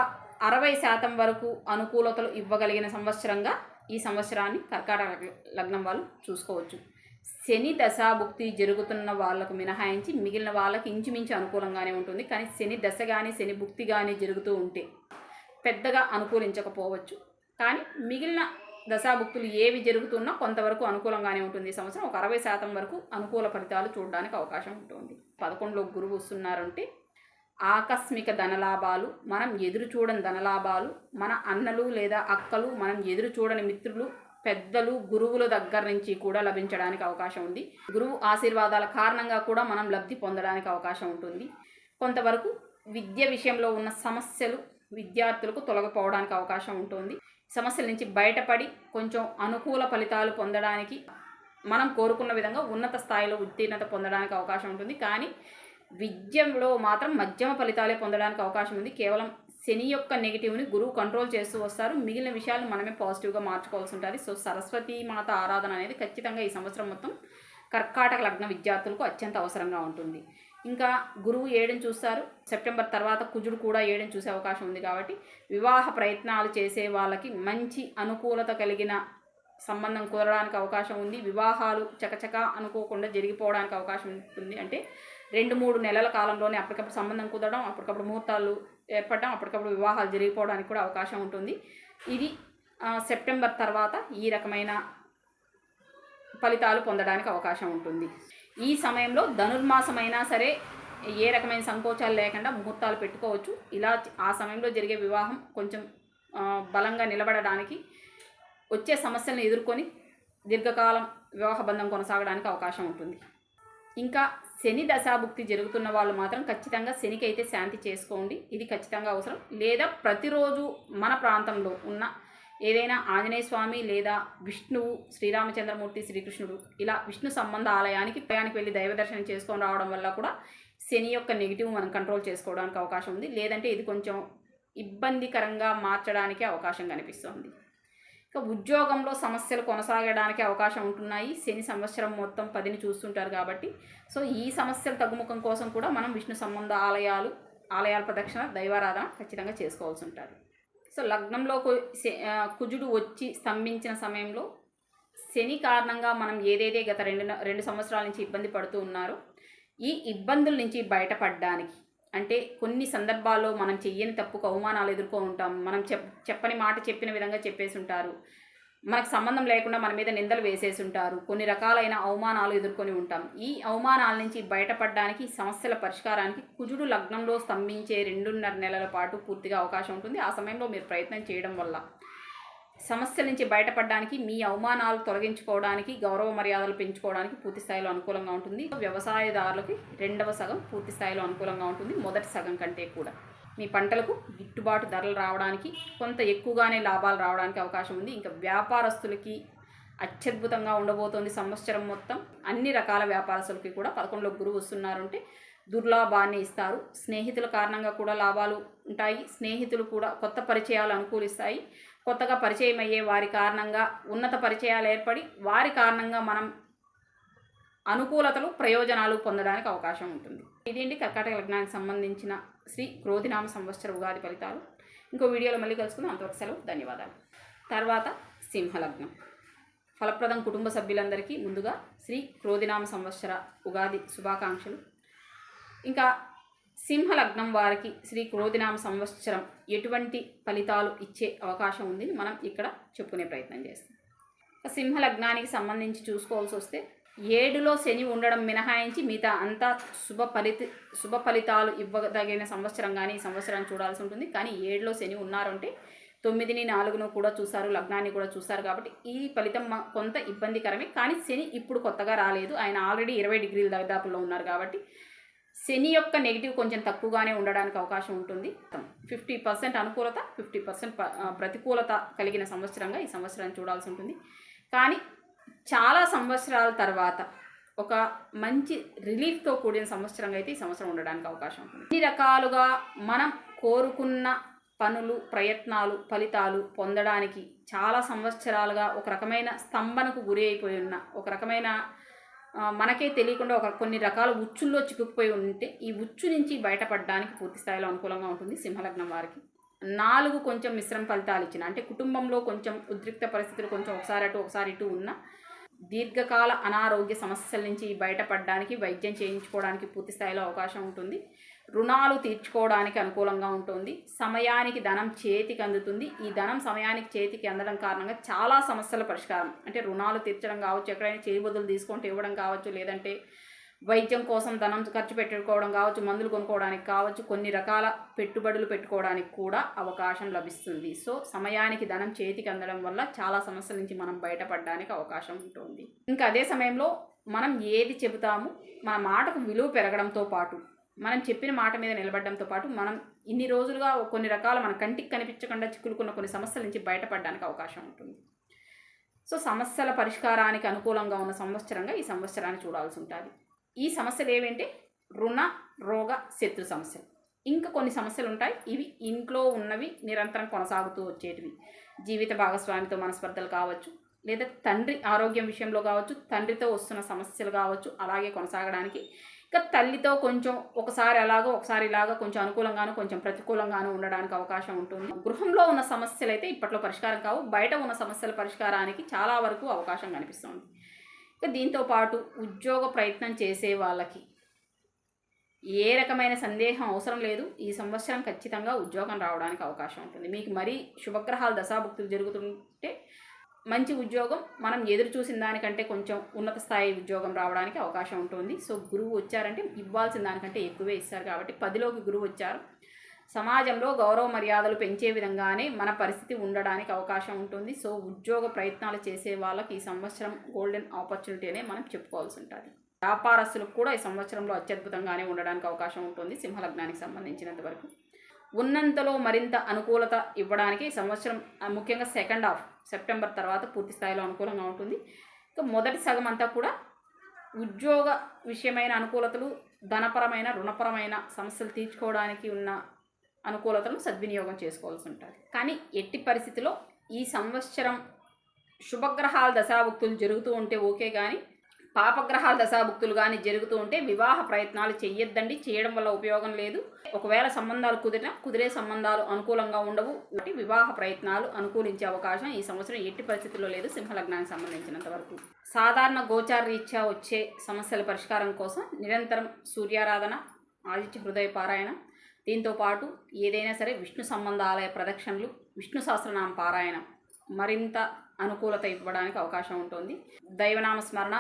60% వరకు అనుకూలతలు ఇవ్వగలిగిన సంవత్సరంగా ఈ సంవత్సరాన్ని కర్కాటక లగ్నం వాళ్ళు చూసుకోవచ్చు. శని దశాభుక్తి జరుగుతున్న వాళ్ళకు మినహాయించి మిగిలిన వాళ్ళకి ఇంచుమించు అనుకూలంగానే ఉంటుంది. కానీ శని దశ కానీ శని భుక్తి కానీ జరుగుతూ ఉంటే పెద్దగా అనుకూలించకపోవచ్చు. కానీ మిగిలిన దశాభుక్తులు ఏవి జరుగుతున్నా కొంతవరకు అనుకూలంగానే ఉంటుంది. ఈ సంవత్సరం ఒక 60% వరకు అనుకూల ఫలితాలు చూడడానికి అవకాశం ఉంటుంది. 11లో గురువు వస్తున్నారంటే ఆకస్మిక ధనలాభాలు, మనం ఎదురు చూడని ధనలాభాలు, మన అన్నలు లేదా అక్కలు, మనం ఎదురు చూడని మిత్రులు, పెద్దలు, గురువుల దగ్గర నుంచి కూడా లభించడానికి అవకాశం ఉంది. గురువు ఆశీర్వాదాల కారణంగా కూడా మనం లబ్ధి పొందడానికి అవకాశం ఉంటుంది. కొంతవరకు విద్య విషయంలో ఉన్న సమస్యలు విద్యార్థులకు తొలగిపోవడానికి అవకాశం ఉంటుంది. సమస్యల నుంచి బయటపడి కొంచెం అనుకూల ఫలితాలు పొందడానికి, మనం కోరుకున్న విధంగా ఉన్నత స్థాయిలో ఉత్తీర్ణత పొందడానికి అవకాశం ఉంటుంది. కానీ విద్యలో మాత్రం మధ్యమ ఫలితాలే పొందడానికి అవకాశం ఉంది. కేవలం శని యొక్క నెగిటివ్ని గురువు కంట్రోల్ చేస్తూ వస్తారు. మిగిలిన విషయాలను మనమే పాజిటివ్గా మార్చుకోవాల్సి ఉంటుంది. సో సరస్వతీ మాత ఆరాధన అనేది ఖచ్చితంగా ఈ సంవత్సరం మొత్తం కర్కాటక లగ్న విద్యార్థులకు అత్యంత అవసరంగా ఉంటుంది. ఇంకా గురువు 7ని చూస్తారు. సెప్టెంబర్ తర్వాత కుజుడు కూడా 7ని చూసే అవకాశం ఉంది. కాబట్టి వివాహ ప్రయత్నాలు చేసే వాళ్ళకి మంచి అనుకూలత కలిగిన సంబంధం కుదరడానికి అవకాశం ఉంది. వివాహాలు చకచకా అనుకోకుండా జరిగిపోవడానికి అవకాశం ఉంటుంది. అంటే 2-3 నెలల కాలంలోనే అప్పటికప్పుడు సంబంధం కుదరడం, అప్పటికప్పుడు ముహూర్తాలు ఏర్పడడం, అప్పటికప్పుడు వివాహాలు జరిగిపోవడానికి కూడా అవకాశం ఉంటుంది. ఇది సెప్టెంబర్ తర్వాత ఈ రకమైన ఫలితాలు పొందడానికి అవకాశం ఉంటుంది. ఈ సమయంలో ధనుర్మాసమైనా సరే ఏ రకమైన సంకోచాలు లేకుండా ముహూర్తాలు పెట్టుకోవచ్చు. ఇలా ఆ సమయంలో జరిగే వివాహం కొంచెం బలంగా నిలబడడానికి, వచ్చే సమస్యలను ఎదుర్కొని దీర్ఘకాలం వివాహ బంధం కొనసాగడానికి అవకాశం ఉంటుంది. ఇంకా శని దశాభుక్తి జరుగుతున్న వాళ్ళు మాత్రం ఖచ్చితంగా శనికి అయితే శాంతి చేసుకోండి, ఇది ఖచ్చితంగా అవసరం. లేదా ప్రతిరోజు మన ప్రాంతంలో ఉన్న ఏదైనా ఆంజనేయ స్వామి లేదా విష్ణువు, శ్రీరామచంద్రమూర్తి, శ్రీకృష్ణుడు ఇలా విష్ణు సంబంధ ఆలయానికి వెళ్ళి దైవ దర్శనం చేసుకొని రావడం వల్ల కూడా శని యొక్క నెగిటివ్ మనం కంట్రోల్ చేసుకోవడానికి అవకాశం ఉంది. లేదంటే ఇది కొంచెం ఇబ్బందికరంగా మార్చడానికి అవకాశం కనిపిస్తుంది. ఇక ఉద్యోగంలో సమస్యలు కొనసాగడానికి అవకాశం ఉంటున్నాయి. శని సంవత్సరం మొత్తం 10ని చూస్తుంటారు కాబట్టి సో ఈ సమస్యల తగ్గుముఖం కోసం కూడా మనం విష్ణు సంబంధ ఆలయాల ప్రదక్షిణ, దైవారాధన ఖచ్చితంగా చేసుకోవాల్సి ఉంటుంది. సో లగ్నంలో కుజుడు వచ్చి స్తంభించిన సమయంలో శని కారణంగా మనం ఏదైతే గత 2 సంవత్సరాల నుంచి ఇబ్బంది పడుతూ ఉన్నారో ఈ ఇబ్బందుల నుంచి బయటపడడానికి, అంటే కొన్ని సందర్భాల్లో మనం చెయ్యని తప్పుకు అవమానాలు ఎదుర్కొని ఉంటాం. మనం చెప్పని మాట చెప్పిన విధంగా చెప్పేసి ఉంటారు. మనకు సంబంధం లేకుండా మన మీద నిందలు వేసేసి ఉంటారు. కొన్ని రకాలైన అవమానాలు ఎదుర్కొని ఉంటాం. ఈ అవమానాల నుంచి బయటపడడానికి, సమస్యల పరిష్కారానికి కుజుడు లగ్నంలో స్తంభించే 2.5 నెలల పాటు పూర్తిగా అవకాశం ఉంటుంది. ఆ సమయంలో మీరు ప్రయత్నం చేయడం వల్ల సమస్యల నుంచి బయటపడడానికి, మీ అవమానాలు తొలగించుకోవడానికి, గౌరవ మర్యాదలు పెంచుకోవడానికి పూర్తి స్థాయిలో అనుకూలంగా ఉంటుంది. వ్యవసాయదారులకి 2వ సగం పూర్తి స్థాయిలో అనుకూలంగా ఉంటుంది, మొదటి సగం కంటే కూడా. మీ పంటలకు గిట్టుబాటు ధరలు రావడానికి, కొంత ఎక్కువగానే లాభాలు రావడానికి అవకాశం ఉంది. ఇంకా వ్యాపారస్తులకి అత్యద్భుతంగా ఉండబోతోంది సంవత్సరం మొత్తం. అన్ని రకాల వ్యాపారస్తులకి కూడా 11లో గురువు వస్తున్నారంటే దుర్లాభాన్ని ఇస్తారు. స్నేహితుల కారణంగా కూడా లాభాలు ఉంటాయి. స్నేహితులు కూడా కొత్త పరిచయాలు అనుకూలిస్తాయి. కొత్తగా పరిచయం అయ్యే వారి కారణంగా ఉన్నత పరిచయాలు ఏర్పడి వారి కారణంగా మనం అనుకూలతలు, ప్రయోజనాలు పొందడానికి అవకాశం ఉంటుంది. ఇదేంటి కర్కాటక లగ్నానికి సంబంధించిన శ్రీ క్రోధినామ సంవత్సర ఉగాది ఫలితాలు. ఇంకో వీడియోలో మళ్ళీ కలుసుకుందాం. అంతవరకు సెలవు, ధన్యవాదాలు. తర్వాత సింహలగ్నం ఫలప్రదం. కుటుంబ సభ్యులందరికీ ముందుగా శ్రీ క్రోధినామ సంవత్సర ఉగాది శుభాకాంక్షలు. ఇంకా సింహలగ్నం వారికి శ్రీ క్రోధినామ సంవత్సరం ఎటువంటి ఫలితాలు ఇచ్చే అవకాశం ఉంది మనం ఇక్కడ చెప్పుకునే ప్రయత్నం చేస్తాం. సింహలగ్నానికి సంబంధించి చూసుకోవాల్సి వస్తే 7లో శని ఉండడం మినహాయించి మిగతా అంతా శుభ ఫలితాలు ఇవ్వదగిన సంవత్సరం కానీ ఈ సంవత్సరం చూడాల్సి ఉంటుంది. కానీ 7లో శని ఉన్నారంటే 9ని 4ను కూడా చూశారు, లగ్నాన్ని కూడా చూశారు. కాబట్టి ఈ ఫలితం కొంత ఇబ్బందికరమే. కానీ శని ఇప్పుడు కొత్తగా రాలేదు, ఆయన ఆల్రెడీ 20 డిగ్రీల దరిదాపుల్లో ఉన్నారు. కాబట్టి శని యొక్క నెగిటివ్ కొంచెం తక్కువగానే ఉండడానికి అవకాశం ఉంటుంది. 50% అనుకూలత, 50% ప్రతికూలత కలిగిన సంవత్సరంగా ఈ సంవత్సరాన్ని చూడాల్సి ఉంటుంది. కానీ చాలా సంవత్సరాల తర్వాత ఒక మంచి రిలీఫ్తో కూడిన సంవత్సరంగా అయితే ఈ సంవత్సరం ఉండడానికి అవకాశం ఉంటుంది. అన్ని రకాలుగా మనం కోరుకున్న పనులు, ప్రయత్నాలు, ఫలితాలు పొందడానికి చాలా సంవత్సరాలుగా ఒక రకమైన స్తంభనకు గురి అయిపోయి ఉన్న, ఒక రకమైన మనకే తెలియకుండా కొన్ని రకాల ఉచ్చుల్లో చిక్కుకుపోయి ఉంటే ఈ ఉచ్చు నుంచి బయటపడడానికి పూర్తి స్థాయిలో అనుకూలంగా ఉంటుంది సింహలగ్నం వారికి. 4 కొంచెం మిశ్రమ ఫలితాలు ఇచ్చిన, అంటే కుటుంబంలో కొంచెం ఉద్రిక్త పరిస్థితులు కొంచెం ఒకసారి అటు ఒకసారి ఇటు ఉన్న, దీర్ఘకాల అనారోగ్య సమస్యల నుంచి బయటపడడానికి, వైద్యం చేయించుకోవడానికి పూర్తి స్థాయిలో అవకాశం ఉంటుంది. రుణాలు తీర్చుకోవడానికి అనుకూలంగా ఉంటుంది. సమయానికి ధనం చేతికి అందుతుంది. ఈ ధనం సమయానికి చేతికి అందడం కారణంగా చాలా సమస్యల పరిష్కారం, అంటే రుణాలు తీర్చడం కావచ్చు, ఎక్కడైనా చేయి బదులు తీసుకుంటూ ఇవ్వడం కావచ్చు, లేదంటే వైద్యం కోసం ధనం ఖర్చు పెట్టుకోవడం కావచ్చు, మందులు కొనుక్కోవడానికి కావచ్చు, కొన్ని రకాల పెట్టుబడులు పెట్టుకోవడానికి కూడా అవకాశం లభిస్తుంది. సో సమయానికి ధనం చేతికి అందడం వల్ల చాలా సమస్యల నుంచి మనం బయటపడడానికి అవకాశం ఉంటుంది. ఇంకా అదే సమయంలో మనం ఏది చెబుతామో మన మాటకు విలువ పెరగడంతో పాటు, మనం చెప్పిన మాట మీద నిలబడడంతో పాటు, మనం ఇన్ని రోజులుగా కొన్ని రకాల మన కంటికి కనిపించకుండా చిక్కులుకున్న కొన్ని సమస్యల నుంచి బయటపడడానికి అవకాశం ఉంటుంది. సో సమస్యల పరిష్కారానికి అనుకూలంగా ఉన్న సంవత్సరంగా ఈ సంవత్సరాన్ని చూడాల్సి ఉంటుంది. ఈ సమస్యలు ఏవేంటే రుణ, రోగ, శత్రు సమస్యలు. ఇంకా కొన్ని సమస్యలు ఉంటాయి, ఇవి ఇంట్లో ఉన్నవి, నిరంతరం కొనసాగుతూ వచ్చేటివి. జీవిత భాగస్వామితో మనస్పర్ధలు కావచ్చు, లేదా తండ్రి ఆరోగ్యం విషయంలో కావచ్చు, తండ్రితో వస్తున్న సమస్యలు కావచ్చు, అలాగే కొనసాగడానికి. ఇంకా తల్లితో కొంచెం ఒకసారి అలాగో ఒకసారి ఇలాగో కొంచెం అనుకూలంగాను కొంచెం ప్రతికూలంగాను ఉండడానికి అవకాశం ఉంటుంది. గృహంలో ఉన్న సమస్యలు అయితే ఇప్పట్లో పరిష్కారం కావు, బయట ఉన్న సమస్యల పరిష్కారానికి చాలా వరకు అవకాశం కనిపిస్తుంది. ఇక దీంతో పాటు ఉద్యోగ ప్రయత్నం చేసే వాళ్ళకి ఏ రకమైన సందేహం అవసరం లేదు, ఈ సంవత్సరం ఖచ్చితంగా ఉద్యోగం రావడానికి అవకాశం ఉంటుంది. మీకు మరీ శుభగ్రహాలు దశాభుక్తులు జరుగుతుంటే మంచి ఉద్యోగం, మనం ఎదురు చూసిన దానికంటే కొంచెం ఉన్నత స్థాయి ఉద్యోగం రావడానికి అవకాశం ఉంటుంది. సో గురువు వచ్చారంటే ఇవ్వాల్సిన దానికంటే ఎక్కువే ఇస్తారు. కాబట్టి 10లోకి గురువు వచ్చారు, సమాజంలో గౌరవ మర్యాదలు పెంచే విధంగానే మన పరిస్థితి ఉండడానికి అవకాశం ఉంటుంది. సో ఉద్యోగ ప్రయత్నాలు చేసే వాళ్ళకి ఈ సంవత్సరం గోల్డెన్ ఆపర్చునిటీ అనే మనం చెప్పుకోవాల్సి ఉంటుంది. వ్యాపారస్తులకు కూడా ఈ సంవత్సరంలో అత్యద్భుతంగానే ఉండడానికి అవకాశం ఉంటుంది. సింహలగ్నానికి సంబంధించినంత వరకు ఉన్నంతలో మరింత అనుకూలత ఇవ్వడానికి ఈ సంవత్సరం ముఖ్యంగా సెకండ్ హాఫ్ సెప్టెంబర్ తర్వాత పూర్తి స్థాయిలో అనుకూలంగా ఉంటుంది. ఇక మొదటి సగం అంతా కూడా ఉద్యోగ విషయమైన అనుకూలతలు, ధనపరమైన రుణపరమైన సమస్యలు తీర్చుకోవడానికి ఉన్న అనుకూలతలను సద్వినియోగం చేసుకోవాల్సి ఉంటుంది. కానీ ఎట్టి పరిస్థితిలో ఈ సంవత్సరం శుభగ్రహాల దశాభుక్తులు జరుగుతూ ఉంటే ఓకే, కానీ పాపగ్రహాల దశాభుక్తులు కానీ జరుగుతూ ఉంటే వివాహ ప్రయత్నాలు చెయ్యొద్దండి. చేయడం వల్ల ఉపయోగం లేదు. ఒకవేళ సంబంధాలు కుదిరే సంబంధాలు అనుకూలంగా ఉండవు. వివాహ ప్రయత్నాలు అనుకూలించే అవకాశం ఈ సంవత్సరం ఎట్టి పరిస్థితుల్లో లేదు సింహలగ్నానికి సంబంధించినంత వరకు. సాధారణ గోచార రీత్యా వచ్చే సమస్యల పరిష్కారం కోసం నిరంతరం సూర్యారాధన, ఆదిత్య హృదయ పారాయణ, దీంతోపాటు ఏదైనా సరే విష్ణు సంబంధాలయ ప్రదక్షిణలు, విష్ణు సహస్రనామ పారాయణం మరింత అనుకూలత ఇవ్వడానికి అవకాశం ఉంటుంది. దైవనామ స్మరణ,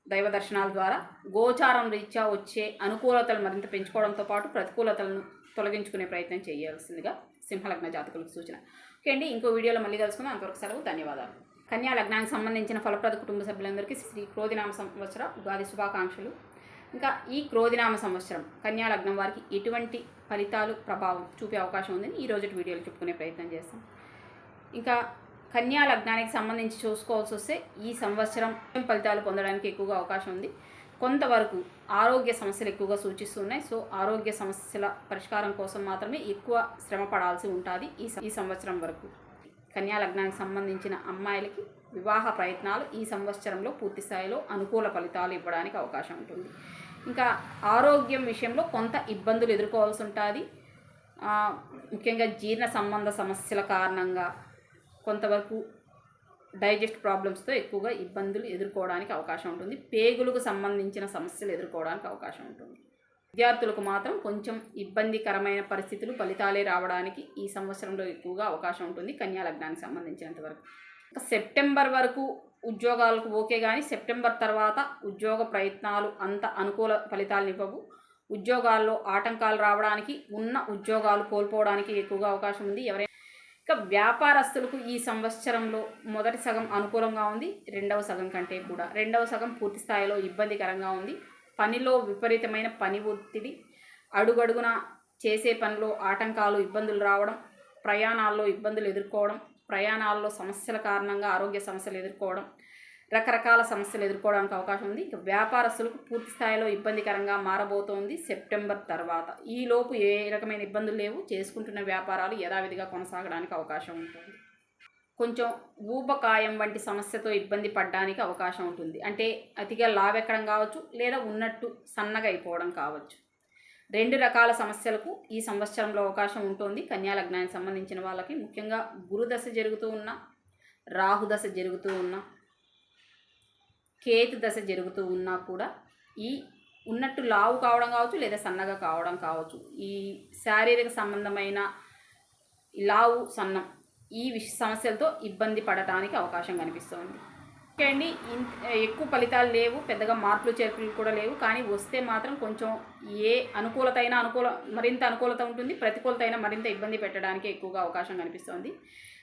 దైవ దర్శనాల ద్వారా గోచారం రీత్యా వచ్చే అనుకూలతలు మరింత పెంచుకోవడంతో పాటు ప్రతికూలతలను తొలగించుకునే ప్రయత్నం చేయాల్సిందిగా సింహలగ్న జాతకులకు సూచన. ఓకే అండి, ఇంకో వీడియోలో మళ్ళీ కలుసుకుందాం. అంతవరకు సెలవు, ధన్యవాదాలు. కన్యా లగ్నానికి సంబంధించిన ఫలప్రద కుటుంబ సభ్యులందరికీ శ్రీ క్రోధినామ సంవత్సర ఉగాది శుభాకాంక్షలు. ఇంకా ఈ క్రోధినామ సంవత్సరం కన్యా లగ్నం వారికి ఎటువంటి ఫలితాలు ప్రభావం చూపే అవకాశం ఉందని ఈ రోజు వీడియోలో చెప్పుకునే ప్రయత్నం చేస్తాం. ఇంకా కన్యా లగ్నానికి సంబంధించి చూసుకోవాల్సి వస్తే ఈ సంవత్సరం ఫలితాలు పొందడానికి ఎక్కువగా అవకాశం ఉంది. కొంతవరకు ఆరోగ్య సమస్యలు ఎక్కువగా సూచిస్తున్నాయి. సో ఆరోగ్య సమస్యల పరిష్కారం కోసం మాత్రమే ఎక్కువ శ్రమ పడాల్సి ఉంటుంది ఈ సంవత్సరం వరకు. కన్యా లగ్నానికి సంబంధించిన అమ్మాయిలకి వివాహ ప్రయత్నాలు ఈ సంవత్సరంలో పూర్తి స్థాయిలో అనుకూల ఫలితాలు ఇవ్వడానికి అవకాశం ఉంటుంది. ఇంకా ఆరోగ్యం విషయంలో కొంత ఇబ్బందులు ఎదుర్కోవాల్సి ఉంటుంది. ముఖ్యంగా జీర్ణ సంబంధ సమస్యల కారణంగా కొంతవరకు డైజెస్ట్ ప్రాబ్లమ్స్తో ఎక్కువగా ఇబ్బందులు ఎదుర్కోవడానికి అవకాశం ఉంటుంది. పేగులకు సంబంధించిన సమస్యలు ఎదుర్కోవడానికి అవకాశం ఉంటుంది. విద్యార్థులకు మాత్రం కొంచెం ఇబ్బందికరమైన పరిస్థితులు, ఫలితాలే రావడానికి ఈ సంవత్సరంలో ఎక్కువగా అవకాశం ఉంటుంది కన్యా లగ్నానికి సంబంధించినంత వరకు. సెప్టెంబర్ వరకు ఉద్యోగాలకు ఓకే, కానీ సెప్టెంబర్ తర్వాత ఉద్యోగ ప్రయత్నాలు అంత అనుకూల ఫలితాలను ఇవ్వవు. ఉద్యోగాల్లో ఆటంకాలు రావడానికి, ఉన్న ఉద్యోగాలు కోల్పోవడానికి ఎక్కువగా అవకాశం ఉంది. ఇక వ్యాపారస్తులకు ఈ సంవత్సరంలో మొదటి సగం అనుకూలంగా ఉంది. రెండవ సగం కంటే కూడా రెండవ సగం పూర్తి స్థాయిలో ఇబ్బందికరంగా ఉంది. పనిలో విపరీతమైన పని ఒత్తిడి, అడుగడుగున చేసే పనిలో ఆటంకాలు, ఇబ్బందులు రావడం, ప్రయాణాల్లో ఇబ్బందులు ఎదుర్కోవడం, ప్రయాణాల్లో సమస్యల కారణంగా ఆరోగ్య సమస్యలు ఎదుర్కోవడం, రకరకాల సమస్యలు ఎదుర్కోవడానికి అవకాశం ఉంది. ఇక వ్యాపారస్తులకు పూర్తి స్థాయిలో ఇబ్బందికరంగా మారబోతోంది సెప్టెంబర్ తర్వాత. ఈలోపు ఏ రకమైన ఇబ్బందులు లేవు. చేసుకుంటున్న వ్యాపారాలు యథావిధిగా కొనసాగడానికి అవకాశం ఉంటుంది. కొంచెం ఊబకాయం వంటి సమస్యతో ఇబ్బంది పడడానికి అవకాశం ఉంటుంది. అంటే అతిగా లావెక్కడం కావచ్చు, లేదా ఉన్నట్టు సన్నగా అయిపోవడం కావచ్చు. రెండు రకాల సమస్యలకు ఈ సంవత్సరంలో అవకాశం ఉంటుంది కన్యా లగ్నానికి సంబంధించిన వాళ్ళకి. ముఖ్యంగా గురుదశ జరుగుతూ ఉన్న, రాహుదశ జరుగుతూ ఉన్న, కేతు దశ జరుగుతూ ఉన్నా కూడా ఈ ఉన్నట్టు లావు కావడం కావచ్చు, లేదా సన్నగా కావడం కావచ్చు, ఈ శారీరక సంబంధమైన లావు, సన్నం ఈ సమస్యలతో ఇబ్బంది పడటానికి అవకాశం కనిపిస్తుంది. ఓకే అండి, ఎక్కువ ఫలితాలు లేవు, పెద్దగా మార్పులు చేర్పులు కూడా లేవు. కానీ వస్తే మాత్రం కొంచెం ఏ అనుకూలత అయినా మరింత అనుకూలత ఉంటుంది, ప్రతికూలత అయినా మరింత ఇబ్బంది పెట్టడానికి ఎక్కువగా అవకాశం కనిపిస్తుంది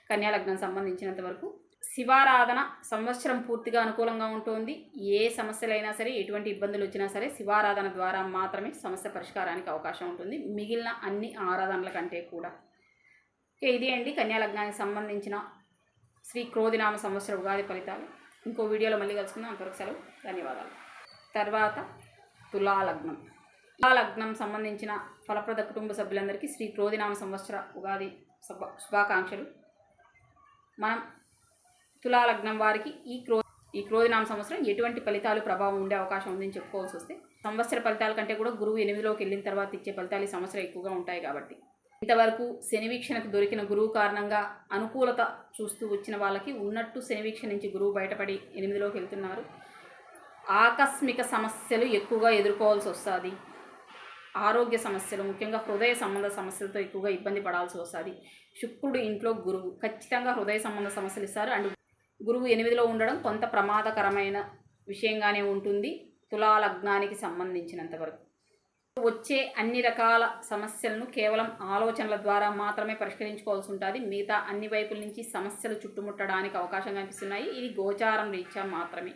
కన్యా లగ్నం సంబంధించినంత వరకు. శివారాధన సంవత్సరం పూర్తిగా అనుకూలంగా ఉంటుంది. ఏ సమస్యలైనా సరే, ఎటువంటి ఇబ్బందులు వచ్చినా సరే శివారాధన ద్వారా మాత్రమే సమస్య పరిష్కారానికి అవకాశం ఉంటుంది, మిగిలిన అన్ని ఆరాధనల కంటే కూడా. ఓకే, ఇది అండి కన్యా లగ్నానికి సంబంధించిన శ్రీ క్రోధినామ సంవత్సర ఉగాది ఫలితాలు. ఇంకో వీడియోలో మళ్ళీ కలుసుకుందాం. అంతవరకు సెలవు, ధన్యవాదాలు. తర్వాత తులాలగ్నం. తులాలగ్నం సంబంధించిన ఫలప్రద కుటుంబ సభ్యులందరికీ శ్రీ క్రోధినామ సంవత్సర ఉగాది శుభాకాంక్షలు. మనం తులాలగ్నం వారికి ఈ క్రోధినామ సంవత్సరం ఎటువంటి ఫలితాలు ప్రభావం ఉండే అవకాశం ఉందని చెప్పుకోవాల్సి వస్తే, సంవత్సర ఫలితాల కంటే కూడా గురువు 8లోకి వెళ్ళిన తర్వాత ఇచ్చే ఫలితాలు ఈ సంవత్సరం ఎక్కువగా ఉంటాయి. కాబట్టి ఇంతవరకు శని వీక్షణకు దొరికిన గురువు కారణంగా అనుకూలత చూస్తూ వచ్చిన వాళ్ళకి ఉన్నట్టు శని వీక్షణ నుంచి గురువు బయటపడి 8లోకి వెళ్తున్నారు. ఆకస్మిక సమస్యలు ఎక్కువగా ఎదుర్కోవాల్సి వస్తుంది. ఆరోగ్య సమస్యలు, ముఖ్యంగా హృదయ సంబంధ సమస్యలతో ఎక్కువగా ఇబ్బంది పడాల్సి వస్తుంది. శుక్రుడు ఇంట్లో గురువు ఖచ్చితంగా హృదయ సంబంధ సమస్యలు ఇస్తారు. అండ్ గురువు 8లో ఉండడం కొంత ప్రమాదకరమైన విషయంగానే ఉంటుంది తులాలగ్నానికి సంబంధించినంత వరకు. వచ్చే అన్ని రకాల సమస్యలను కేవలం ఆలోచనల ద్వారా మాత్రమే పరిష్కరించుకోవాల్సి ఉంటుంది. మిగతా అన్ని వైపుల నుంచి సమస్యలు చుట్టుముట్టడానికి అవకాశం కనిపిస్తున్నాయి. ఇది గోచారం రీత్యా మాత్రమే.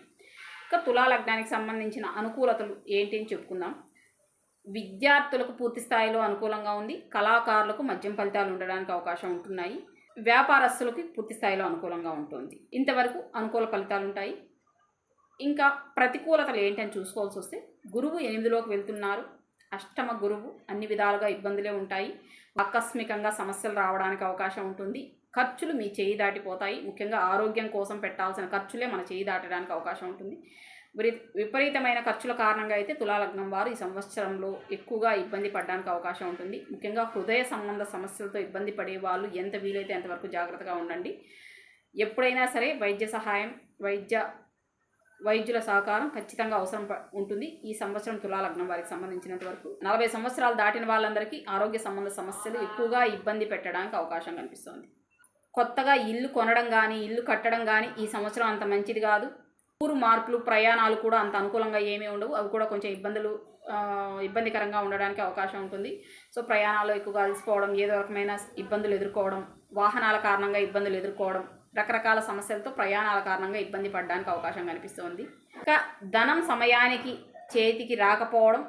ఇక తులా లగ్నానికి సంబంధించిన అనుకూలతలు ఏంటి అని చెప్పుకుందాం. విద్యార్థులకు పూర్తి స్థాయిలో అనుకూలంగా ఉంది. కళాకారులకు మధ్యం ఫలితాలు ఉండడానికి అవకాశం ఉంటున్నాయి. వ్యాపారస్తులకి పూర్తి స్థాయిలో అనుకూలంగా ఉంటుంది. ఇంతవరకు అనుకూల ఫలితాలు ఉంటాయి. ఇంకా ప్రతికూలతలు ఏంటని చూసుకోవాల్సి వస్తే, గురువు 8లోకి వెళ్తున్నారు. అష్టమ గురువు, అన్ని విధాలుగా ఇబ్బందులే ఉంటాయి. ఆకస్మికంగా సమస్యలు రావడానికి అవకాశం ఉంటుంది. ఖర్చులు మీ చేయి దాటిపోతాయి. ముఖ్యంగా ఆరోగ్యం కోసం పెట్టాల్సిన ఖర్చులే మన చేయి దాటడానికి అవకాశం ఉంటుంది. విపరీతమైన ఖర్చుల కారణంగా అయితే తులాలగ్నం వారు ఈ సంవత్సరంలో ఎక్కువగా ఇబ్బంది పడడానికి అవకాశం ఉంటుంది. ముఖ్యంగా హృదయ సంబంధ సమస్యలతో ఇబ్బంది పడే వాళ్ళు ఎంత వీలైతే అంతవరకు జాగ్రత్తగా ఉండండి. ఎప్పుడైనా సరే వైద్య సహాయం, వైద్యుల సహకారం ఖచ్చితంగా అవసరం ఉంటుంది. ఈ సంవత్సరం తులాలగ్నం వారికి సంబంధించినంత వరకు 40 సంవత్సరాలు దాటిన వాళ్ళందరికీ ఆరోగ్య సంబంధ సమస్యలు ఎక్కువగా ఇబ్బంది పెట్టడానికి అవకాశం కనిపిస్తుంది. కొత్తగా ఇల్లు కొనడం కానీ, ఇల్లు కట్టడం కానీ ఈ సంవత్సరం అంత మంచిది కాదు. ఊరు మార్పులు, ప్రయాణాలు కూడా అంత అనుకూలంగా ఏమీ ఉండవు. అవి కూడా కొంచెం ఇబ్బందికరంగా ఉండడానికి అవకాశం ఉంటుంది. సో ప్రయాణాలు ఎక్కువగా అలసిపోవడం, ఏదో రకమైన ఇబ్బందులు ఎదుర్కోవడం, వాహనాల కారణంగా ఇబ్బందులు ఎదుర్కోవడం, రకరకాల సమస్యలతో ప్రయాణాల కారణంగా ఇబ్బంది పడడానికి అవకాశం కనిపిస్తుంది. ఇంకా ధనం సమయానికి చేతికి రాకపోవడం,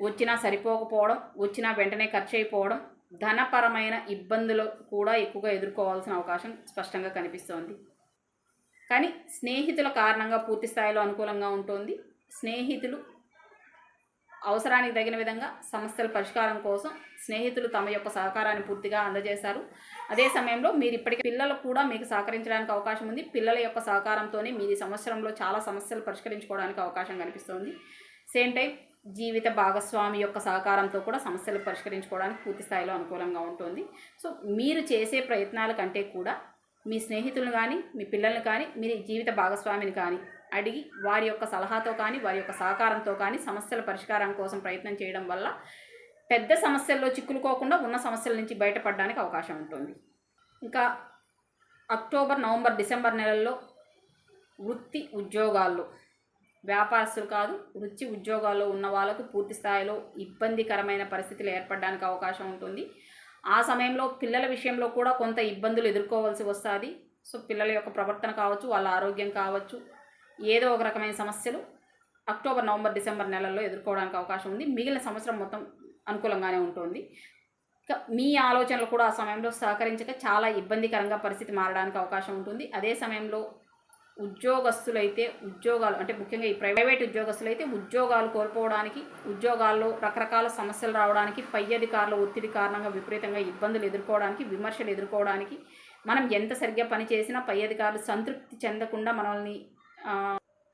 వచ్చినా సరిపోకపోవడం, వచ్చినా వెంటనే ఖర్చు అయిపోవడం, ధనపరమైన ఇబ్బందులు కూడా ఎక్కువగా ఎదుర్కోవాల్సిన అవకాశం స్పష్టంగా కనిపిస్తోంది. కానీ స్నేహితుల కారణంగా పూర్తి స్థాయిలో అనుకూలంగా ఉంటుంది. స్నేహితులు అవసరానికి తగిన విధంగా సమస్యల పరిష్కారం కోసం స్నేహితులు తమ యొక్క సహకారాన్ని పూర్తిగా అందజేశారు. అదే సమయంలో మీరు ఇప్పటికీ పిల్లలు కూడా మీకు సహకరించడానికి అవకాశం ఉంది. పిల్లల యొక్క సహకారంతోనే మీరు ఈ సంవత్సరంలో చాలా సమస్యలు పరిష్కరించుకోవడానికి అవకాశం కనిపిస్తుంది. సేమ్ టైం జీవిత భాగస్వామి యొక్క సహకారంతో కూడా సమస్యలు పరిష్కరించుకోవడానికి పూర్తి స్థాయిలో అనుకూలంగా ఉంటుంది. సో మీరు చేసే ప్రయత్నాల కంటే కూడా మీ స్నేహితులను కానీ, మీ పిల్లల్ని కానీ, మీ జీవిత భాగస్వామిని కానీ అడిగి వారి యొక్క సలహాతో కానీ, వారి యొక్క సహకారంతో కానీ సమస్యల పరిష్కారం కోసం ప్రయత్నం చేయడం వల్ల పెద్ద సమస్యల్లో చిక్కులుకోకుండా ఉన్న సమస్యల నుంచి బయటపడడానికి అవకాశం ఉంటుంది. ఇంకా అక్టోబర్, నవంబర్, డిసెంబర్ నెలల్లో వృత్తి ఉద్యోగాల్లో, వ్యాపారస్తులు కాదు, వృత్తి ఉద్యోగాల్లో ఉన్న వాళ్ళకు పూర్తి స్థాయిలో ఇబ్బందికరమైన పరిస్థితులు ఏర్పడడానికి అవకాశం ఉంటుంది. ఆ సమయంలో పిల్లల విషయంలో కూడా కొంత ఇబ్బందులు ఎదుర్కోవాల్సి వస్తుంది. సో పిల్లల యొక్క ప్రవర్తన కావచ్చు, వాళ్ళ ఆరోగ్యం కావచ్చు, ఏదో ఒక రకమైన సమస్యలు అక్టోబర్, నవంబర్, డిసెంబర్ నెలల్లో ఎదుర్కోవడానికి అవకాశం ఉంది. మిగిలిన సంవత్సరం మొత్తం అనుకూలంగానే ఉంటుంది. ఇక మీ ఆలోచనలు కూడా ఆ సమయంలో సహకరించక చాలా ఇబ్బందికరంగా పరిస్థితి మారడానికి అవకాశం ఉంటుంది. అదే సమయంలో ఉద్యోగస్తులైతే ఉద్యోగాలు, అంటే ముఖ్యంగా ఈ ప్రైవేట్ ఉద్యోగస్తులైతే ఉద్యోగాలు కోల్పోవడానికి, ఉద్యోగాల్లో రకరకాల సమస్యలు రావడానికి, పై అధికారుల ఒత్తిడి కారణంగా విపరీతంగా ఇబ్బందులు ఎదుర్కోవడానికి, విమర్శలు ఎదుర్కోవడానికి, మనం ఎంత సరిగ్గా పని చేసినా పై అధికారులు సంతృప్తి చెందకుండా మనల్ని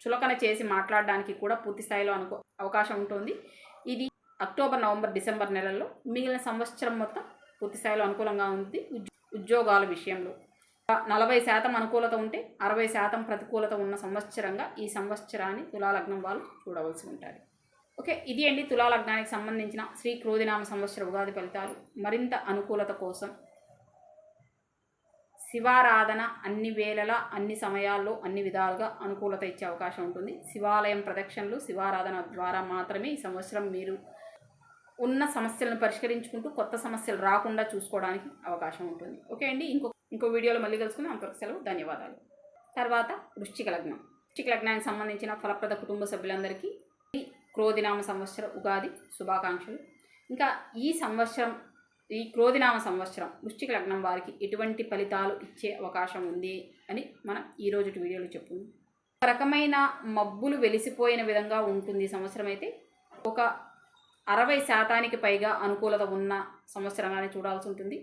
చులకన చేసి మాట్లాడడానికి కూడా పూర్తి స్థాయిలో అవకాశం ఉంటుంది. ఇది అక్టోబర్, నవంబర్, డిసెంబర్ నెలల్లో. మిగిలిన సంవత్సరం మొత్తం పూర్తి స్థాయిలో అనుకూలంగా ఉంది. ఉద్యోగాల విషయంలో 40% అనుకూలత ఉంటే 60% ప్రతికూలత ఉన్న సంవత్సరంగా ఈ సంవత్సరాన్ని తులాలగ్నం వాళ్ళు చూడవలసి ఉంటుంది. ఓకే, ఇది అండి తులాలగ్నానికి సంబంధించిన శ్రీ క్రోధినామ సంవత్సర ఉగాది ఫలితాలు. మరింత అనుకూలత కోసం శివారాధన అన్ని వేళలా, అన్ని సమయాల్లో, అన్ని విధాలుగా అనుకూలత ఇచ్చే అవకాశం ఉంటుంది. శివాలయం ప్రదక్షిణలు, శివారాధన ద్వారా మాత్రమే ఈ సంవత్సరం మీరు ఉన్న సమస్యలను పరిష్కరించుకుంటూ కొత్త సమస్యలు రాకుండా చూసుకోవడానికి అవకాశం ఉంటుంది. ఓకే అండి, ఇంకో వీడియోలో మళ్ళీ కలుసుకుందాం. అంతవరకు సెలవు, ధన్యవాదాలు. తర్వాత వృశ్చిక లగ్నం. వృశ్చిక లగ్నానికి సంబంధించిన ఫలప్రద కుటుంబ సభ్యులందరికీ క్రోధినామ సంవత్సర ఉగాది శుభాకాంక్షలు. ఇంకా ఈ క్రోధినామ సంవత్సరం వృశ్చిక లగ్నం వారికి ఎటువంటి ఫలితాలు ఇచ్చే అవకాశం ఉంది అని మనం ఈరోజు వీడియోలో చెప్పుకుందాం. ఒక రకమైన మబ్బులు వెలిసిపోయిన విధంగా ఉంటుంది ఈ సంవత్సరం. అయితే ఒక 60% పైగా అనుకూలత ఉన్న సంవత్సరంగానే చూడాల్సి ఉంటుంది.